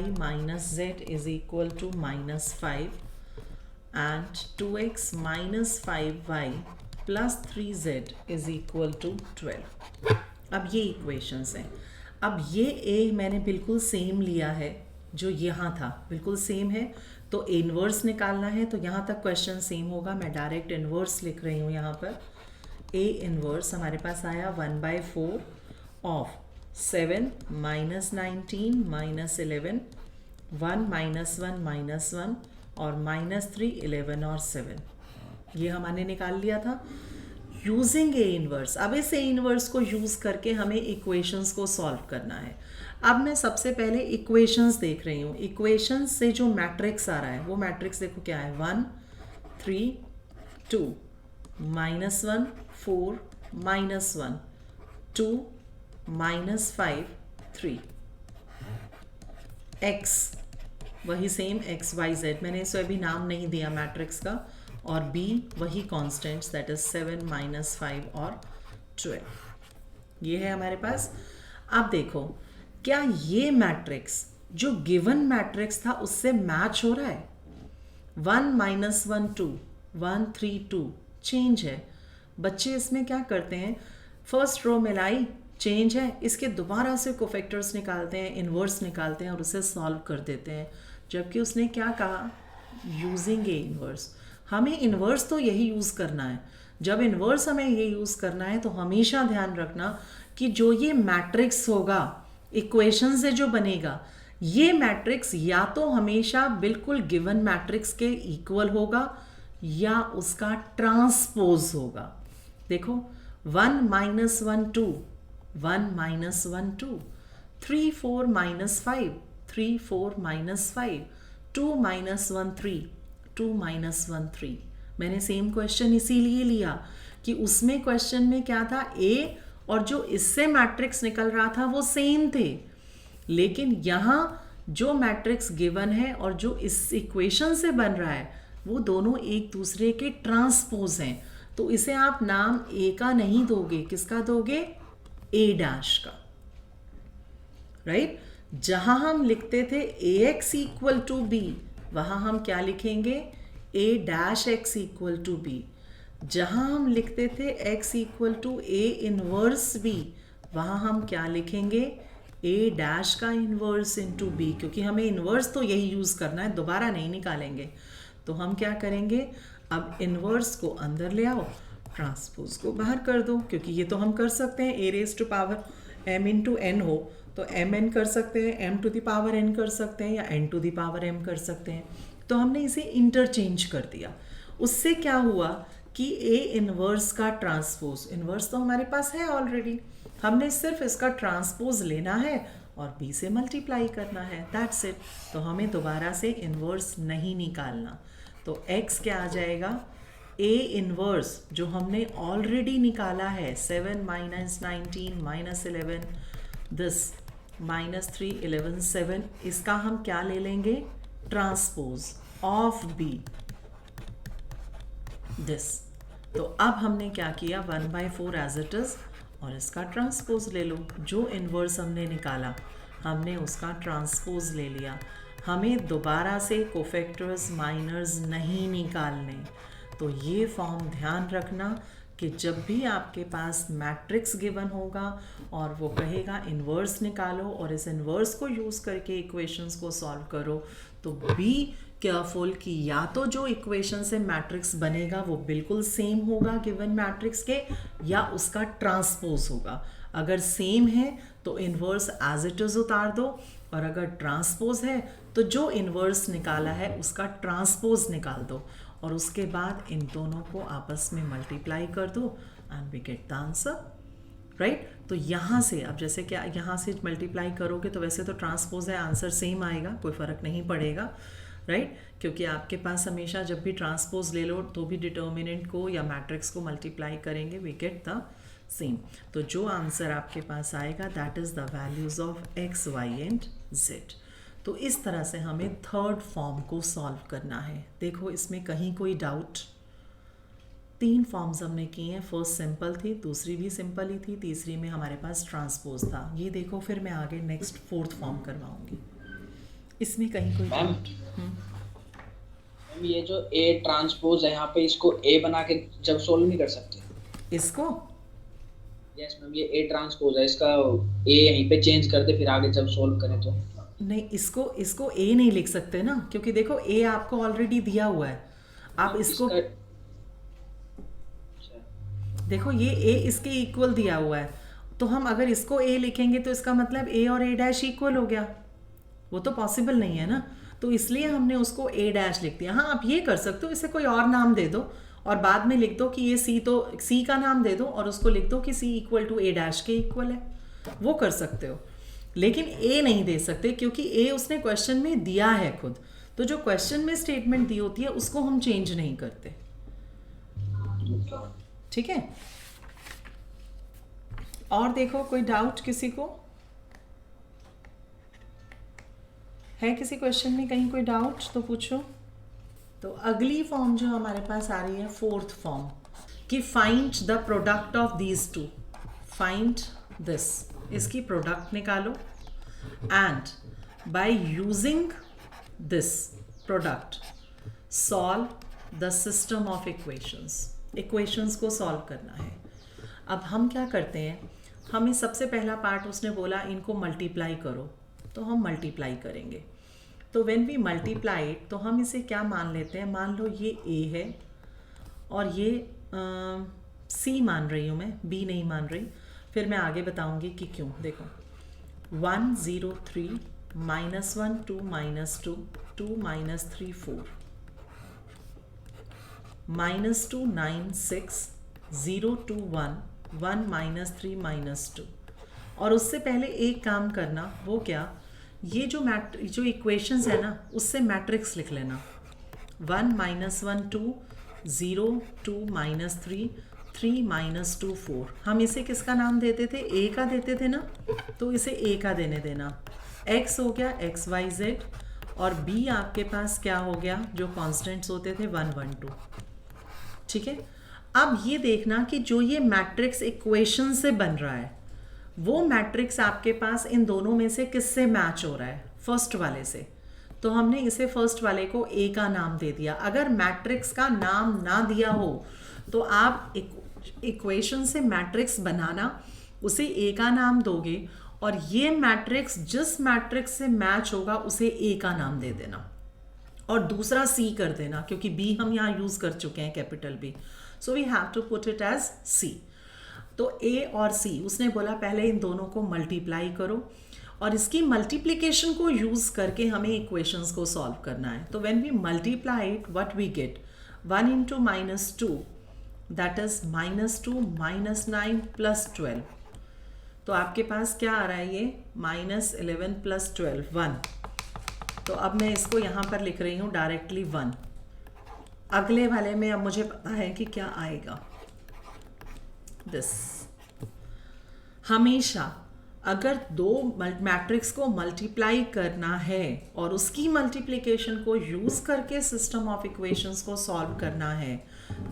- z is equal to -5 and 2x - 5y + 3z is equal to 12। अब ये equations हैं। अब ये a मैंने बिल्कुल सेम लिया है, जो यहाँ था बिल्कुल सेम है, तो इन्वर्स निकालना है, तो यहाँ तक क्वेश्चन सेम होगा। मैं डायरेक्ट इन्वर्स लिख रही हूँ यहाँ पर। a इन्वर्स हमारे पास आया 1/4 ऑफ 7 - 19 - 11 1 -1 -1 और -3 11 और 7, ये हमने निकाल लिया था यूजिंग a इन्वर्स। अब इस a इन्वर्स को यूज़ करके हमें इक्वेशंस को सॉल्व करना है। अब मैं सबसे पहले इक्वेशंस देख रही हूँ। इक्वेशंस से जो मैट्रिक्स आ रहा है वो मैट्रिक्स देखो क्या है, 1 3 2 -1 4 -1 2 -5 3, x वही सेम x y z, मैंने इसे अभी नाम नहीं दिया मैट्रिक्स का, और b वही कॉन्स्टेंट्स, दैट इज 7 -5 और 12, ये है हमारे पास। अब देखो क्या ये मैट्रिक्स जो गिवन मैट्रिक्स था उससे मैच हो रहा है। 1 -1 2 1 3 2 चेंज है। बच्चे इसमें क्या करते हैं, फर्स्ट रो मिलाई चेंज है, इसके दोबारा से कोफैक्टर्स निकालते हैं, इन्वर्स निकालते हैं और उसे सॉल्व कर देते हैं। जबकि उसने क्या कहा, यूजिंग ए इन्वर्स। हमें इन्वर्स तो यही यूज़ करना है। जब इन्वर्स हमें ये यूज़ करना है तो हमेशा ध्यान रखना कि जो ये मैट्रिक्स होगा इक्वेशन से जो बनेगा, ये मैट्रिक्स या तो हमेशा बिल्कुल गिवन मैट्रिक्स के इक्वल होगा या उसका ट्रांसपोज होगा। देखो 1 -1 2 1 -1 2 3 4 -5 3 4 -5 2 -1 3 2 -1 3 मैंने सेम क्वेश्चन इसीलिए लिया कि उसमें क्वेश्चन में क्या था, ए और जो इससे मैट्रिक्स निकल रहा था वो सेम थे, लेकिन यहाँ जो मैट्रिक्स गिवन है और जो इस इक्वेशन से बन रहा है वो दोनों एक दूसरे के ट्रांसपोज हैं। तो इसे आप नाम ए का नहीं दोगे, किसका दोगे, ए डैश का, राइट। जहां हम लिखते थे A X equal to B, वहां हम क्या लिखेंगे, A dash X equal to B. जहां हम लिखते थे x equal to A inverse B, वहां हम क्या लिखेंगे, ए डैश का इनवर्स इनटू बी, क्योंकि हमें इनवर्स तो यही यूज़ करना है, दोबारा नहीं निकालेंगे। तो हम क्या करेंगे, अब इनवर्स को अंदर ले आओ, ट्रांसपोज को बाहर कर दो, क्योंकि ये तो हम कर सकते हैं, A raise to power M into N हो तो एम एन कर सकते हैं, M to the power N कर सकते हैं, या N to the power M कर सकते हैं। तो हमने इसे इंटरचेंज कर दिया। उससे क्या हुआ कि ए इनवर्स का ट्रांसपोज, इनवर्स तो हमारे पास है ऑलरेडी, हमने सिर्फ इसका ट्रांसपोज लेना है और बी से मल्टीप्लाई करना है, दैट्स इट। तो हमें दोबारा से इनवर्स नहीं निकालना। तो x क्या आ जाएगा, ए इनवर्स जो हमने ऑलरेडी निकाला है, 7 माइनस 19 माइनस 11 दिस माइनस 3 11 7, इसका हम क्या ले लेंगे, ट्रांसपोज ऑफ बी दिस। तो अब हमने क्या किया, 1/4 एज इट इज, और इसका ट्रांसपोज ले लो। जो इनवर्स हमने निकाला हमने उसका ट्रांसपोज ले लिया। हमें दोबारा से कोफैक्टर्स माइनर्स नहीं निकालने। तो ये फॉर्म ध्यान रखना कि जब भी आपके पास मैट्रिक्स गिवन होगा और वो कहेगा इन्वर्स निकालो और इस इन्वर्स को यूज़ करके इक्वेशंस को सॉल्व करो, तो बी केयरफुल कि या तो जो इक्वेशन से मैट्रिक्स बनेगा वो बिल्कुल सेम होगा गिवन मैट्रिक्स के, या उसका ट्रांसपोज होगा। अगर सेम है तो इन्वर्स एज इट इज उतार दो, और अगर ट्रांसपोज है तो जो इन्वर्स निकाला है उसका ट्रांसपोज निकाल दो, और उसके बाद इन दोनों को आपस में मल्टीप्लाई कर दो and we get the answer, right. तो यहाँ से अब जैसे कि यहाँ से मल्टीप्लाई करोगे तो वैसे तो ट्रांसपोज है, आंसर सेम आएगा, कोई फ़र्क नहीं पड़ेगा, राइट क्योंकि आपके पास हमेशा जब भी ट्रांसपोज ले लो तो भी डिटर्मिनेंट को या मैट्रिक्स को मल्टीप्लाई करेंगे, वी गेट द सेम। तो जो आंसर आपके पास आएगा that is the values of X Y and Z. तो इस तरह से हमें थर्ड फॉर्म को सॉल्व करना है। देखो इसमें कहीं कोई डाउट, 3 फॉर्म्स हमने किए हैं, फर्स्ट सिंपल थी, दूसरी भी सिंपल ही थी, तीसरी में हमारे पास ट्रांसपोज था। ये देखो फिर मैं आगे नेक्स्ट 4th फॉर्म करवाऊंगी, इसमें कहीं कोई मैम ये जो ए ट्रांसपोज है यहाँ पे, इसको ए बना के जब सोल्व नहीं कर सकते इसको? यस मैम, ये ए ट्रांसपोज है, इसका ए यहीं पे चेंज कर दे फिर आगे जब सोल्व करें तो। नहीं, इसको ए नहीं लिख सकते ना, क्योंकि देखो ए आपको ऑलरेडी दिया हुआ है। आप इसको देखो ये ए इसके इक्वल दिया हुआ है, तो हम अगर इसको ए लिखेंगे तो इसका मतलब ए और ए डैश इक्वल हो गया, वो तो पॉसिबल नहीं है ना। तो इसलिए हमने उसको ए डैश लिख दिया। हाँ आप ये कर सकते हो, इसे कोई और नाम दे दो और बाद में लिख दो कि ये सी, तो सी का नाम दे दो और उसको लिख दो कि सी इक्वल टू ए डैश के इक्वल है, वो कर सकते हो। लेकिन ए नहीं दे सकते क्योंकि ए उसने क्वेश्चन में दिया है खुद, तो जो क्वेश्चन में स्टेटमेंट दी होती है उसको हम चेंज नहीं करते, ठीक है। और देखो कोई डाउट किसी को है, किसी क्वेश्चन में कहीं कोई डाउट तो पूछो। तो अगली फॉर्म जो हमारे पास आ रही है 4th फॉर्म कि find the product of these two, find this, इसकी प्रोडक्ट निकालो and by using this product solve the system of equations को सॉल्व करना है। अब हम क्या करते हैं, हमें सबसे पहला पार्ट उसने बोला इनको मल्टीप्लाई करो, तो हम मल्टीप्लाई करेंगे। तो व्हेन वी मल्टीप्लाई तो हम इसे क्या मान लेते हैं, मान लो ये ए है और ये सी मान रही हूँ मैं, बी नहीं मान रही, फिर मैं आगे बताऊंगी कि क्यों। देखो 1 0 3 -1 2 -2 2 -3 4 -2 9 6 0 2 1 1 -3 -2। और उससे पहले एक काम करना, वो क्या, ये जो इक्वेशंस है ना उससे मैट्रिक्स लिख लेना। 1 -1 2 0 2 -3 3 -2 4। हम इसे किसका नाम देते थे? ए का देते थे ना, तो इसे ए का देने देना। x हो गया XYZ और b आपके पास क्या हो गया, जो कॉन्स्टेंट्स होते थे 1 1 2। ठीक है, अब ये देखना कि जो ये मैट्रिक्स इक्वेशन से बन रहा है वो मैट्रिक्स आपके पास इन दोनों में से किससे मैच हो रहा है? फर्स्ट वाले से। तो हमने इसे फर्स्ट वाले को ए का नाम दे दिया। अगर मैट्रिक्स का नाम ना दिया हो तो आप इक्वेशन से मैट्रिक्स बनाना, उसे ए का नाम दोगे और ये मैट्रिक्स जिस मैट्रिक्स से मैच होगा उसे ए का नाम दे देना और दूसरा सी कर देना, क्योंकि बी हम यहाँ यूज कर चुके हैं, capital B. So we have to put it as C. तो ए और सी, उसने बोला पहले इन दोनों को मल्टीप्लाई करो और इसकी मल्टीप्लिकेशन को यूज करके हमें इक्वेशंस को सॉल्व करना है। तो when we multiply it, what we get, 1 × -2 that is -2 -9 + 12। तो आपके पास क्या आ रहा है? ये -11 + 12 1। तो अब मैं इसको यहाँ पर लिख रही हूँ डायरेक्टली 1। अगले वाले में अब मुझे पता है कि क्या आएगा। दिस हमेशा अगर दो मैट्रिक्स को मल्टीप्लाई करना है और उसकी मल्टीप्लिकेशन को यूज करके सिस्टम ऑफ इक्वेशंस को सॉल्व करना है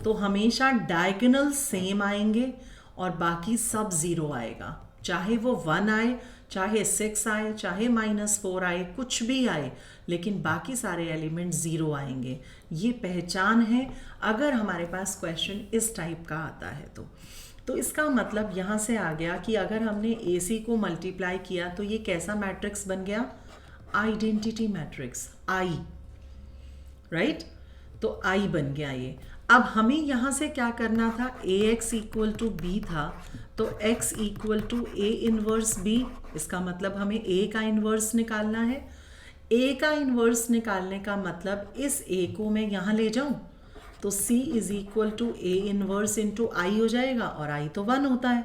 तो हमेशा डायगोनल सेम आएंगे और बाकी सब 0 आएगा। चाहे वो 1 आए, चाहे 6 आए, चाहे -4 आए, कुछ भी आए, लेकिन बाकी सारे एलिमेंट 0 आएंगे। ये पहचान है अगर हमारे पास क्वेश्चन इस टाइप का आता है तो इसका मतलब यहाँ से आ गया कि अगर हमने AC को मल्टीप्लाई किया तो ये कैसा मैट्रिक्स बन गया? Identity matrix, I, right? तो I बन गया ये। अब हमें यहाँ से क्या करना था? AX = B था, तो X = A इनवर्स B। इसका मतलब हमें A का इन्वर्स निकालना है। A का इन्वर्स निकालने का मतलब इस A को मैं यहाँ ले जाऊँ तो C = A इनवर्स × I हो जाएगा और I तो 1 होता है,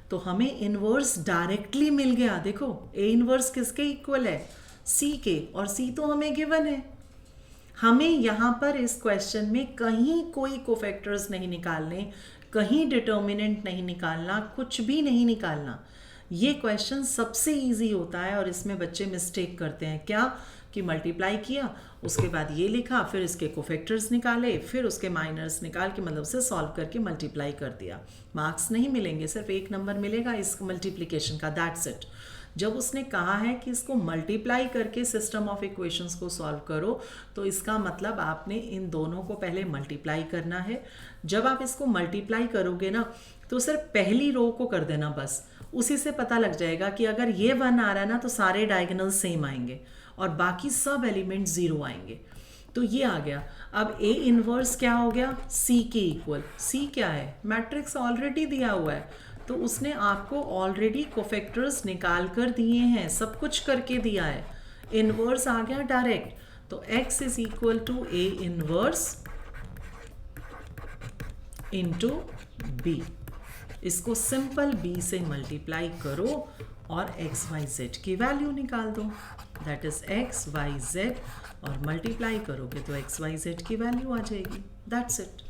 तो हमें इन्वर्स डायरेक्टली मिल गया। देखो A इनवर्स किसके इक्वल है? C के, और C तो हमें गिवन है। हमें यहाँ पर इस क्वेश्चन में कहीं कोई कोफैक्टर्स नहीं निकालने, कहीं डिटर्मिनेंट नहीं निकालना, कुछ भी नहीं निकालना। ये क्वेश्चन सबसे इजी होता है और इसमें बच्चे मिस्टेक करते हैं। क्या कि मल्टीप्लाई किया, उसके बाद ये लिखा, फिर इसके कोफैक्टर्स निकाले, फिर उसके माइनर्स निकाल के मतलब से सॉल्व करके मल्टीप्लाई कर दिया। मार्क्स नहीं मिलेंगे, सिर्फ 1 नंबर मिलेगा इस मल्टीप्लिकेशन का, दैट्स इट। जब उसने कहा है कि इसको मल्टीप्लाई करके सिस्टम ऑफ इक्वेशंस को सॉल्व करो तो इसका मतलब आपने इन दोनों को पहले मल्टीप्लाई करना है। जब आप इसको मल्टीप्लाई करोगे ना तो सिर्फ पहली रो को कर देना बस, उसी से पता लग जाएगा कि अगर ये 1 आ रहा है ना तो सारे डायगोनल सेम आएंगे और बाकी सब एलिमेंट 0 आएंगे। तो ये आ गया। अब A इनवर्स क्या हो गया? C के इक्वल। C क्या है? मैट्रिक्स ऑलरेडी दिया हुआ है, तो उसने आपको ऑलरेडी कोफैक्टर्स निकाल कर दिए हैं, सब कुछ करके दिया है। इनवर्स आ गया डायरेक्ट, तो X = A इनवर्स × B। इसको सिंपल B से मल्टीप्लाई करो और XYZ की वैल्यू निकाल दो, दैट इज XYZ, और मल्टीप्लाई करोगे तो XYZ की वैल्यू आ जाएगी, दैट्स इट।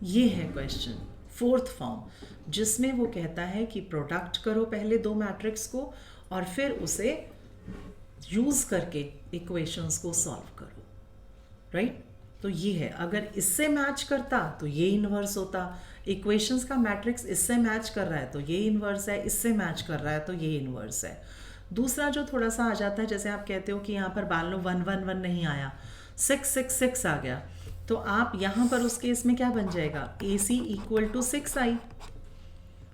ये है क्वेश्चन 4th फॉर्म, जिसमें वो कहता है कि प्रोडक्ट करो पहले 2 मैट्रिक्स को और फिर उसे यूज करके इक्वेशंस को सॉल्व करो, राइट? तो ये है, अगर इससे मैच करता तो ये इन्वर्स होता। इक्वेशंस का मैट्रिक्स इससे मैच कर रहा है तो ये इन्वर्स है, इससे मैच कर रहा है तो ये इन्वर्स है। दूसरा जो थोड़ा सा आ जाता है, जैसे आप कहते हो कि यहाँ पर मान लो 1 1 1 नहीं आया, 6 6 6 आ गया, तो आप यहाँ पर उस केस में क्या बन जाएगा? AC = 6I।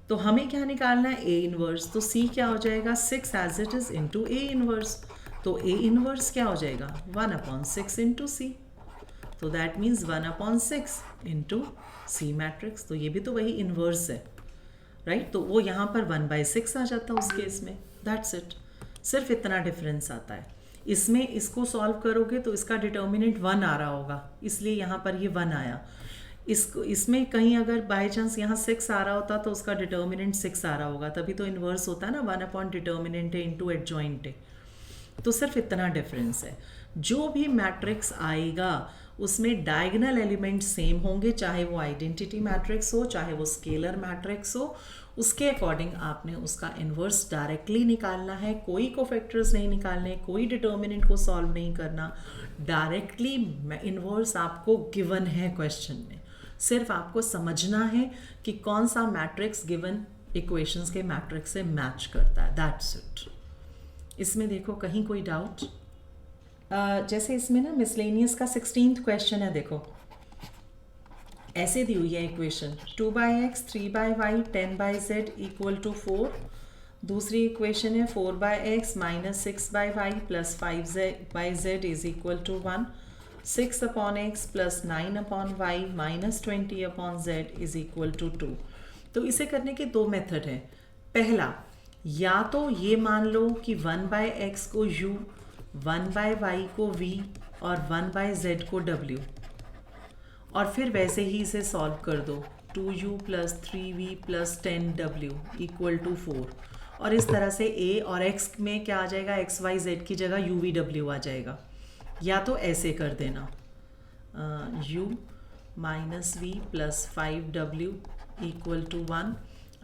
तो हमें क्या निकालना है? A inverse. तो C क्या हो जाएगा? 6 as it is × A inverse. तो A इनवर्स क्या हो जाएगा? 1/6 × C। तो दैट मीन्स 1/6 × C मैट्रिक्स। तो ये भी तो वही इनवर्स है, राइट? तो वो यहाँ पर 1/6 आ जाता उस केस में, दैट्स इट। सिर्फ इतना डिफरेंस आता है। इसमें इसको सॉल्व करोगे तो इसका डिटर्मिनेंट 1 आ रहा होगा, इसलिए यहाँ पर ये 1 आया। इसमें कहीं अगर बाय चांस यहाँ 6 आ रहा होता तो उसका डिटर्मिनेंट 6 आ रहा होगा, तभी तो इन्वर्स होता है ना, 1/डिटर्मिनेंट है × एडजॉइंट है। तो सिर्फ इतना डिफरेंस है। जो भी मैट्रिक्स आएगा उसमें डायगोनल एलिमेंट सेम होंगे, चाहे वो आइडेंटिटी मैट्रिक्स हो चाहे वो स्केलर मैट्रिक्स हो। उसके अकॉर्डिंग आपने उसका इन्वर्स डायरेक्टली निकालना है, कोई कोफैक्टर्स नहीं निकालने, कोई डिटर्मिनेंट को सॉल्व नहीं करना, डायरेक्टली इन्वर्स आपको गिवन है क्वेश्चन में। सिर्फ आपको समझना है कि कौन सा मैट्रिक्स गिवन इक्वेशंस के मैट्रिक्स से मैच करता है, दैट्स इट। इसमें देखो कहीं कोई डाउट? जैसे इसमें ना मिसलेनियस का 16th क्वेश्चन है, देखो ऐसे दी हुई है equation 2/x 3/y 10/z equal to 4। दूसरी इक्वेशन है 4/x - 6/y + 5/z is equal to 1। 6/x + 9/y - 20/z is equal to 2। तो इसे करने के दो मेथड हैं। पहला, या तो ये मान लो कि 1/x को u, 1/y को v और 1/z को w, और फिर वैसे ही इसे सॉल्व कर दो 2u + 3v + 10w equal to 4। और इस तरह से a और x में क्या आ जाएगा, x y z की जगह u v w आ जाएगा। या तो ऐसे कर देना u - v + 5w equal to 1,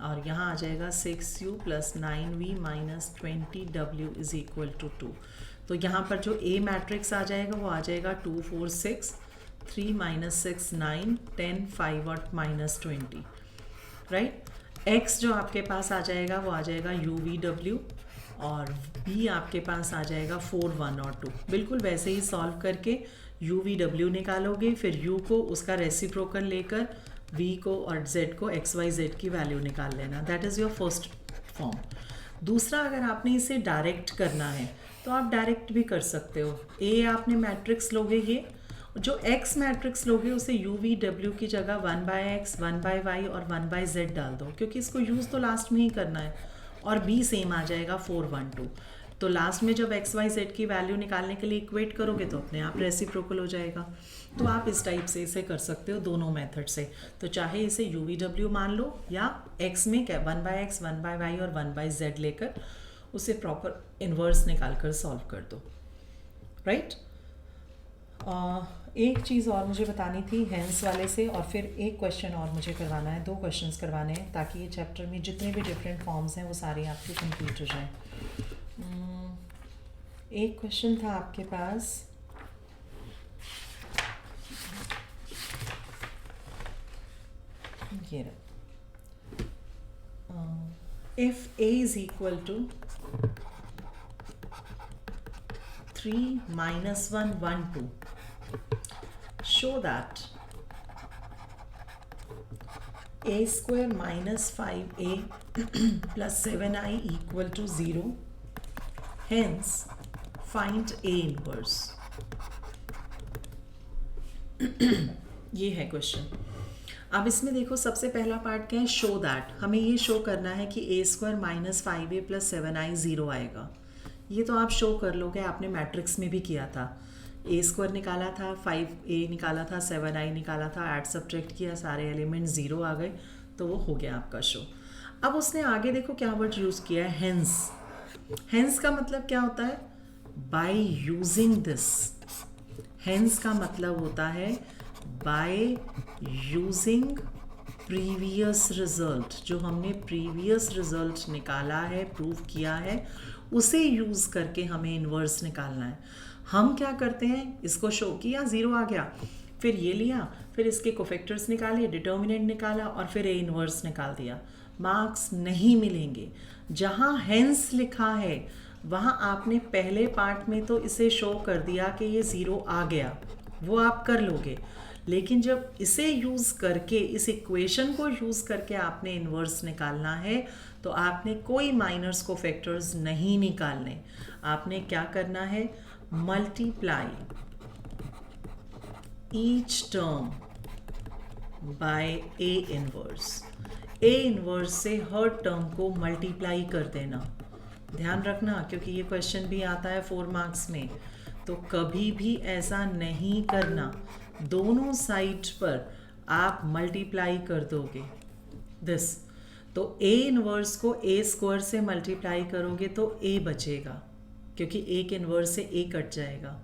और यहाँ आ जाएगा 6u + 9v - 20w is equal to 2। तो यहाँ पर जो a मैट्रिक्स आ जाएगा वो आ जाएगा 2 4 6, 3 - 6 9, 10 5 और -20, राइट। x जो आपके पास आ जाएगा वो आ जाएगा u v w, और b आपके पास आ जाएगा 4 1 और 2। बिल्कुल वैसे ही सॉल्व करके u v w निकालोगे, फिर u को उसका रेसिप्रोकल लेकर v को और z को x y z की वैल्यू निकाल लेना। That is your first form. दूसरा, अगर आपने इसे डायरेक्ट करना है तो आप डायरेक्ट भी कर सकते हो। a आपने मैट्रिक्स लोगे, ये जो x मैट्रिक्स लोगे उसे u v w की जगह 1/x 1/y और 1/z डाल दो, क्योंकि इसको यूज़ तो लास्ट में ही करना है। और b सेम आ जाएगा 4 1 2। तो लास्ट में जब x y z की वैल्यू निकालने के लिए इक्वेट करोगे तो अपने आप रेसिप्रोकल हो जाएगा। तो आप इस टाइप से इसे कर सकते हो दोनों मेथड से। तो चाहे इसे u v w मान लो, या x में क्या 1/x 1/y और 1/z लेकर उसे प्रॉपर इन्वर्स निकाल कर सॉल्व कर दो, राइट। एक चीज़ और मुझे बतानी थी हेंस वाले से, और फिर एक क्वेश्चन और मुझे करवाना है, 2 क्वेश्चंस करवाने हैं, ताकि ये चैप्टर में जितने भी डिफरेंट फॉर्म्स हैं वो सारे आपके कंप्लीट हो जाएं। एक क्वेश्चन था आपके पास, ये रहा, if a is equal to 3 - 1 1 2, show that a square minus 5a plus 7i equal to 0, hence find a inverse। ये है क्वेश्चन। अब इसमें देखो सबसे पहला पार्ट क्या है, शो दैट। हमें ये शो करना है कि a स्क्वायर - 5a + 7i 0 आएगा। ये तो आप शो कर लोगे, आपने मैट्रिक्स में भी किया था। a स्क्वायर निकाला था, 5a निकाला था, 7i निकाला था, ऐड सब्ट्रैक्ट किया, सारे एलिमेंट 0 आ गए, तो वो हो गया आपका शो। अब उसने आगे देखो क्या वर्ड यूज़ किया है, हेंस। हेंस का मतलब क्या होता है, बाय यूजिंग दिस। हेंस का मतलब होता है बाय यूजिंग प्रीवियस रिजल्ट। जो हमने प्रीवियस रिजल्ट निकाला है, प्रूव किया है, उसे यूज़ करके हमें इन्वर्स निकालना है। हम क्या करते हैं, इसको शो किया, 0 आ गया, फिर ये लिया, फिर इसके कोफैक्टर्स निकाले, डिटर्मिनेंट निकाला, और फिर ए इन्वर्स निकाल दिया। मार्क्स नहीं मिलेंगे। जहाँ हेंस लिखा है वहाँ आपने पहले पार्ट में तो इसे शो कर दिया कि ये 0 आ गया, वो आप कर लोगे, लेकिन जब इसे यूज़ करके, इस इक्वेशन को यूज़ करके आपने इन्वर्स निकालना है, तो आपने कोई माइनर्स को फैक्टर्स नहीं निकालने। आपने क्या करना है, multiply each term by A inverse. A inverse से हर टर्म को मल्टीप्लाई कर देना। ध्यान रखना, क्योंकि ये क्वेश्चन भी आता है 4 मार्क्स में, तो कभी भी ऐसा नहीं करना। दोनों साइड पर आप मल्टीप्लाई कर दोगे दिस। तो ए इन्वर्स को ए स्क्वायर से मल्टीप्लाई करोगे तो ए बचेगा, क्योंकि एक इन्वर्स से ए कट जाएगा।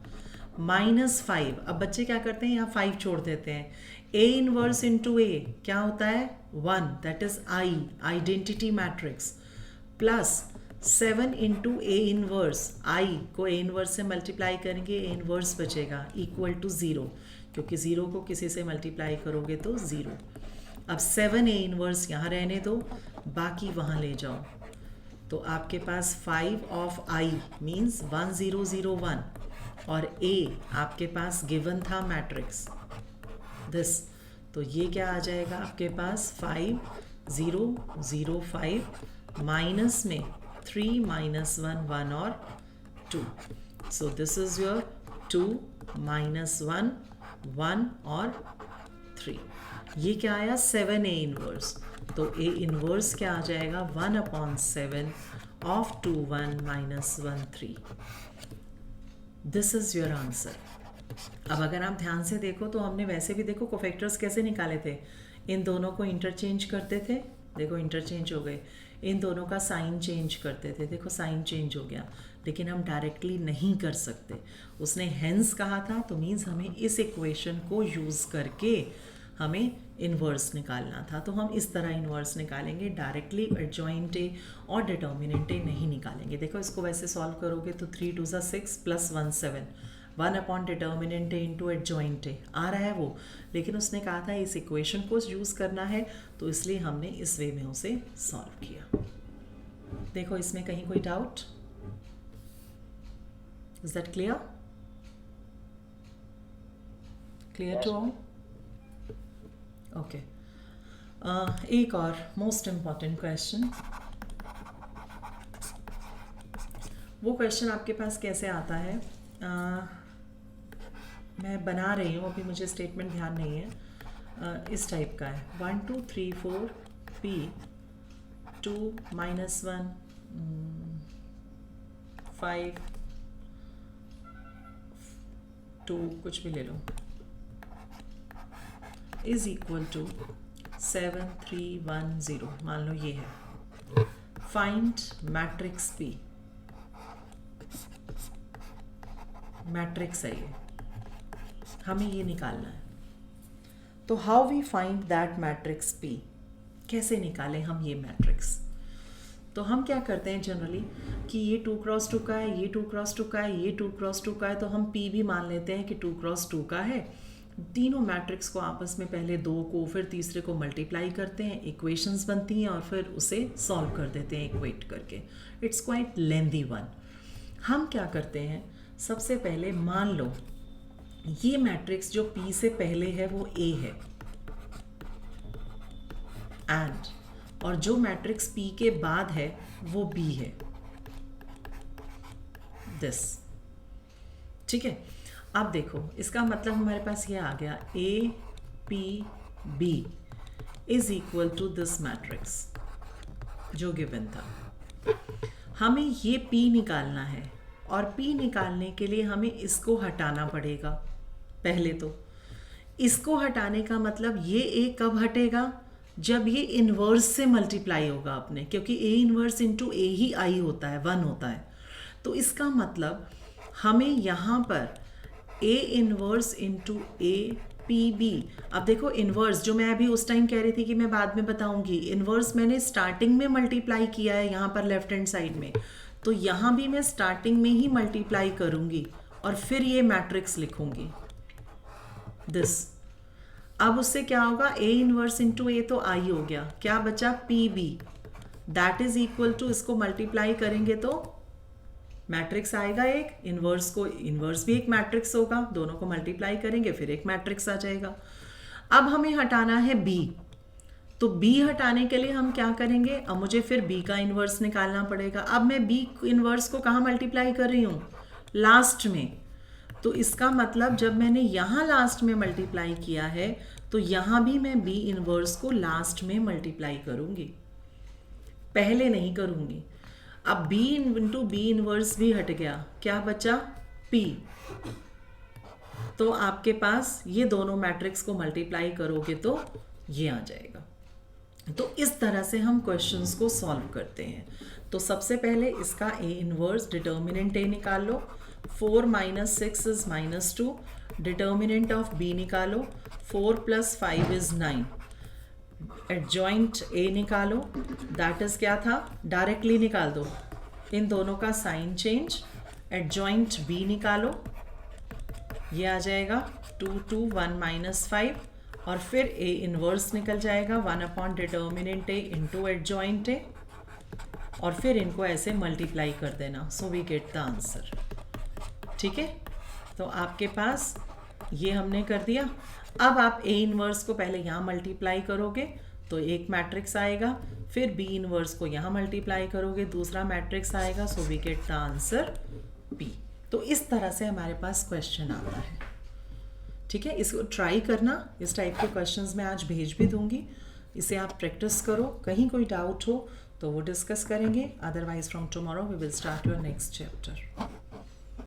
-5। अब बच्चे क्या करते हैं, यहाँ 5 छोड़ देते हैं। A इनवर्स इंटू ए क्या होता है 1, that is I, identity matrix, plus 7 into A inverse, I को ए इनवर्स से मल्टीप्लाई करेंगे, ए इनवर्स बचेगा इक्वल टू 0, क्योंकि 0 को किसी से मल्टीप्लाई करोगे तो 0। अब 7 ए इनवर्स यहाँ रहने दो, बाकी वहाँ ले जाओ, तो आपके पास 5 ऑफ आई मीन्स 1001, और ए आपके पास गिवन था मैट्रिक्स दिस, तो ये क्या आ जाएगा आपके पास 5005 माइनस में 3 -1 1 और 2, सो दिस इज योर 2 -1 1 और 3। ये क्या आया 7 ए इनवर्स, तो ए इनवर्स क्या आ जाएगा 1/7 of 2 1 -1 3। This is your answer. अब अगर आप ध्यान से देखो तो हमने वैसे भी देखो कोफैक्टर्स कैसे निकाले थे, इन दोनों को इंटरचेंज करते थे, देखो इंटरचेंज हो गए, इन दोनों का साइन चेंज करते थे, देखो साइन चेंज हो गया, लेकिन हम डायरेक्टली नहीं कर सकते। उसने हेंस कहा था, तो मीन्स हमें इस इक्वेशन को यूज़ करके हमें इन्वर्स निकालना था, तो हम इस तरह इन्वर्स निकालेंगे, डायरेक्टली एडजॉइंट ए और डिटर्मिनेंट ए नहीं निकालेंगे। देखो इसको वैसे सॉल्व करोगे तो 3 2 6 plus 1 7, 1 upon determinant A into adjoint A आ रहा है वो, लेकिन उसने कहा था इस इक्वेशन को यूज़ करना है, तो इसलिए हमने इस वे में उसे सॉल्व किया। देखो इसमें कहीं कोई doubt, is that clear? Clear to all? Okay, एक और मोस्ट इम्पॉर्टेंट क्वेश्चन। वो क्वेश्चन आपके पास कैसे आता है, मैं बना रही हूँ अभी, मुझे स्टेटमेंट ध्यान नहीं है, इस टाइप का है 1 2 3 4 p 2 -1 5 2 कुछ भी ले लो इज इक्वल टू 7 3 1 0, मान लो ये है। फाइंड मैट्रिक्स P, मैट्रिक्स है ये, हमें ये निकालना है। तो how we find that matrix P, कैसे निकालें हम ये मैट्रिक्स? तो हम क्या करते हैं जनरली कि ये 2 क्रॉस 2 का है, ये 2 क्रॉस 2 का है, ये 2 क्रॉस 2 का है, तो हम P भी मान लेते हैं कि 2 क्रॉस 2 का है। तीनों मैट्रिक्स को आपस में पहले 2 को फिर तीसरे को मल्टीप्लाई करते हैं, इक्वेशंस बनती हैं और फिर उसे सॉल्व कर देते हैं इक्वेट करके। It's quite lengthy one. हम क्या करते हैं, सबसे पहले मान लो ये मैट्रिक्स जो P से पहले है वो A है, एंड और जो मैट्रिक्स P के बाद है वो B है, दिस, ठीक है। अब देखो इसका मतलब हमारे पास ये आ गया A P B is equal to this matrix जो गिवन था। हमें ये P निकालना है, और P निकालने के लिए हमें इसको हटाना पड़ेगा। पहले तो इसको हटाने का मतलब ये A कब हटेगा, जब ये इन्वर्स से मल्टीप्लाई होगा अपने, क्योंकि A inverse into A he I होता है, 1 होता है। तो इसका मतलब हमें यहाँ पर A inverse into A P B, अब देखो इन्वर्स जो मैं अभी उस टाइम कह रही थी कि मैं बाद में बताऊंगी, इन्वर्स मैंने स्टार्टिंग में मल्टीप्लाई किया है यहाँ पर लेफ्ट हैंड साइड में, तो यहाँ भी मैं स्टार्टिंग में ही मल्टीप्लाई करूँगी और फिर ये मैट्रिक्स लिखूँगी दिस। अब उससे क्या होगा, A इन्वर्स इंटू A तो I हो गया, क्या बचा P B, that is equal to, इसको मल्टीप्लाई करेंगे तो मैट्रिक्स आएगा एक, इन्वर्स को, इन्वर्स भी एक मैट्रिक्स होगा, दोनों को मल्टीप्लाई करेंगे फिर एक मैट्रिक्स आ जाएगा। अब हमें हटाना है B, तो B हटाने के लिए हम क्या करेंगे, अब मुझे फिर B का इन्वर्स निकालना पड़ेगा। अब मैं B इन्वर्स को कहाँ मल्टीप्लाई कर रही हूँ, लास्ट में, तो इसका मतलब जब मैंने यहाँ लास्ट में मल्टीप्लाई किया है तो यहाँ भी मैं B इन्वर्स को लास्ट में मल्टीप्लाई करूँगी, पहले नहीं करूँगी। अब B इंटू B इन्वर्स भी हट गया, क्या बचा P, तो आपके पास ये दोनों मैट्रिक्स को मल्टीप्लाई करोगे तो ये आ जाएगा। तो इस तरह से हम क्वेश्चंस को सॉल्व करते हैं। तो सबसे पहले इसका A इन्वर्स डिटर्मिनेंट A निकाल लो, 4 minus 6 is -2, determinant of b निकालो, 4 + 5 इज 9, एडजॉइंट a निकालो, दैट इज क्या था, डायरेक्टली निकाल दो, इन दोनों का साइन चेंज, एडजॉइंट b निकालो, ये आ जाएगा 2 2 1 -5, और फिर a इनवर्स निकल जाएगा 1 determinant a into adjoint a, और फिर इनको ऐसे मल्टीप्लाई कर देना, so we get the answer. ठीक है, तो आपके पास ये हमने कर दिया। अब आप a इनवर्स को पहले यहाँ मल्टीप्लाई करोगे तो एक मैट्रिक्स आएगा, फिर b इनवर्स को यहाँ मल्टीप्लाई करोगे, दूसरा मैट्रिक्स आएगा, so we get the answer p। तो इस तरह से हमारे पास क्वेश्चन आता है। ठीक है, इसको ट्राई करना, इस टाइप के क्वेश्चंस मैं आज भेज भी दूंगी, इसे आप प्रैक्टिस करो, कहीं कोई डाउट हो तो वो डिस्कस करेंगे, otherwise from tomorrow we will start your next chapter.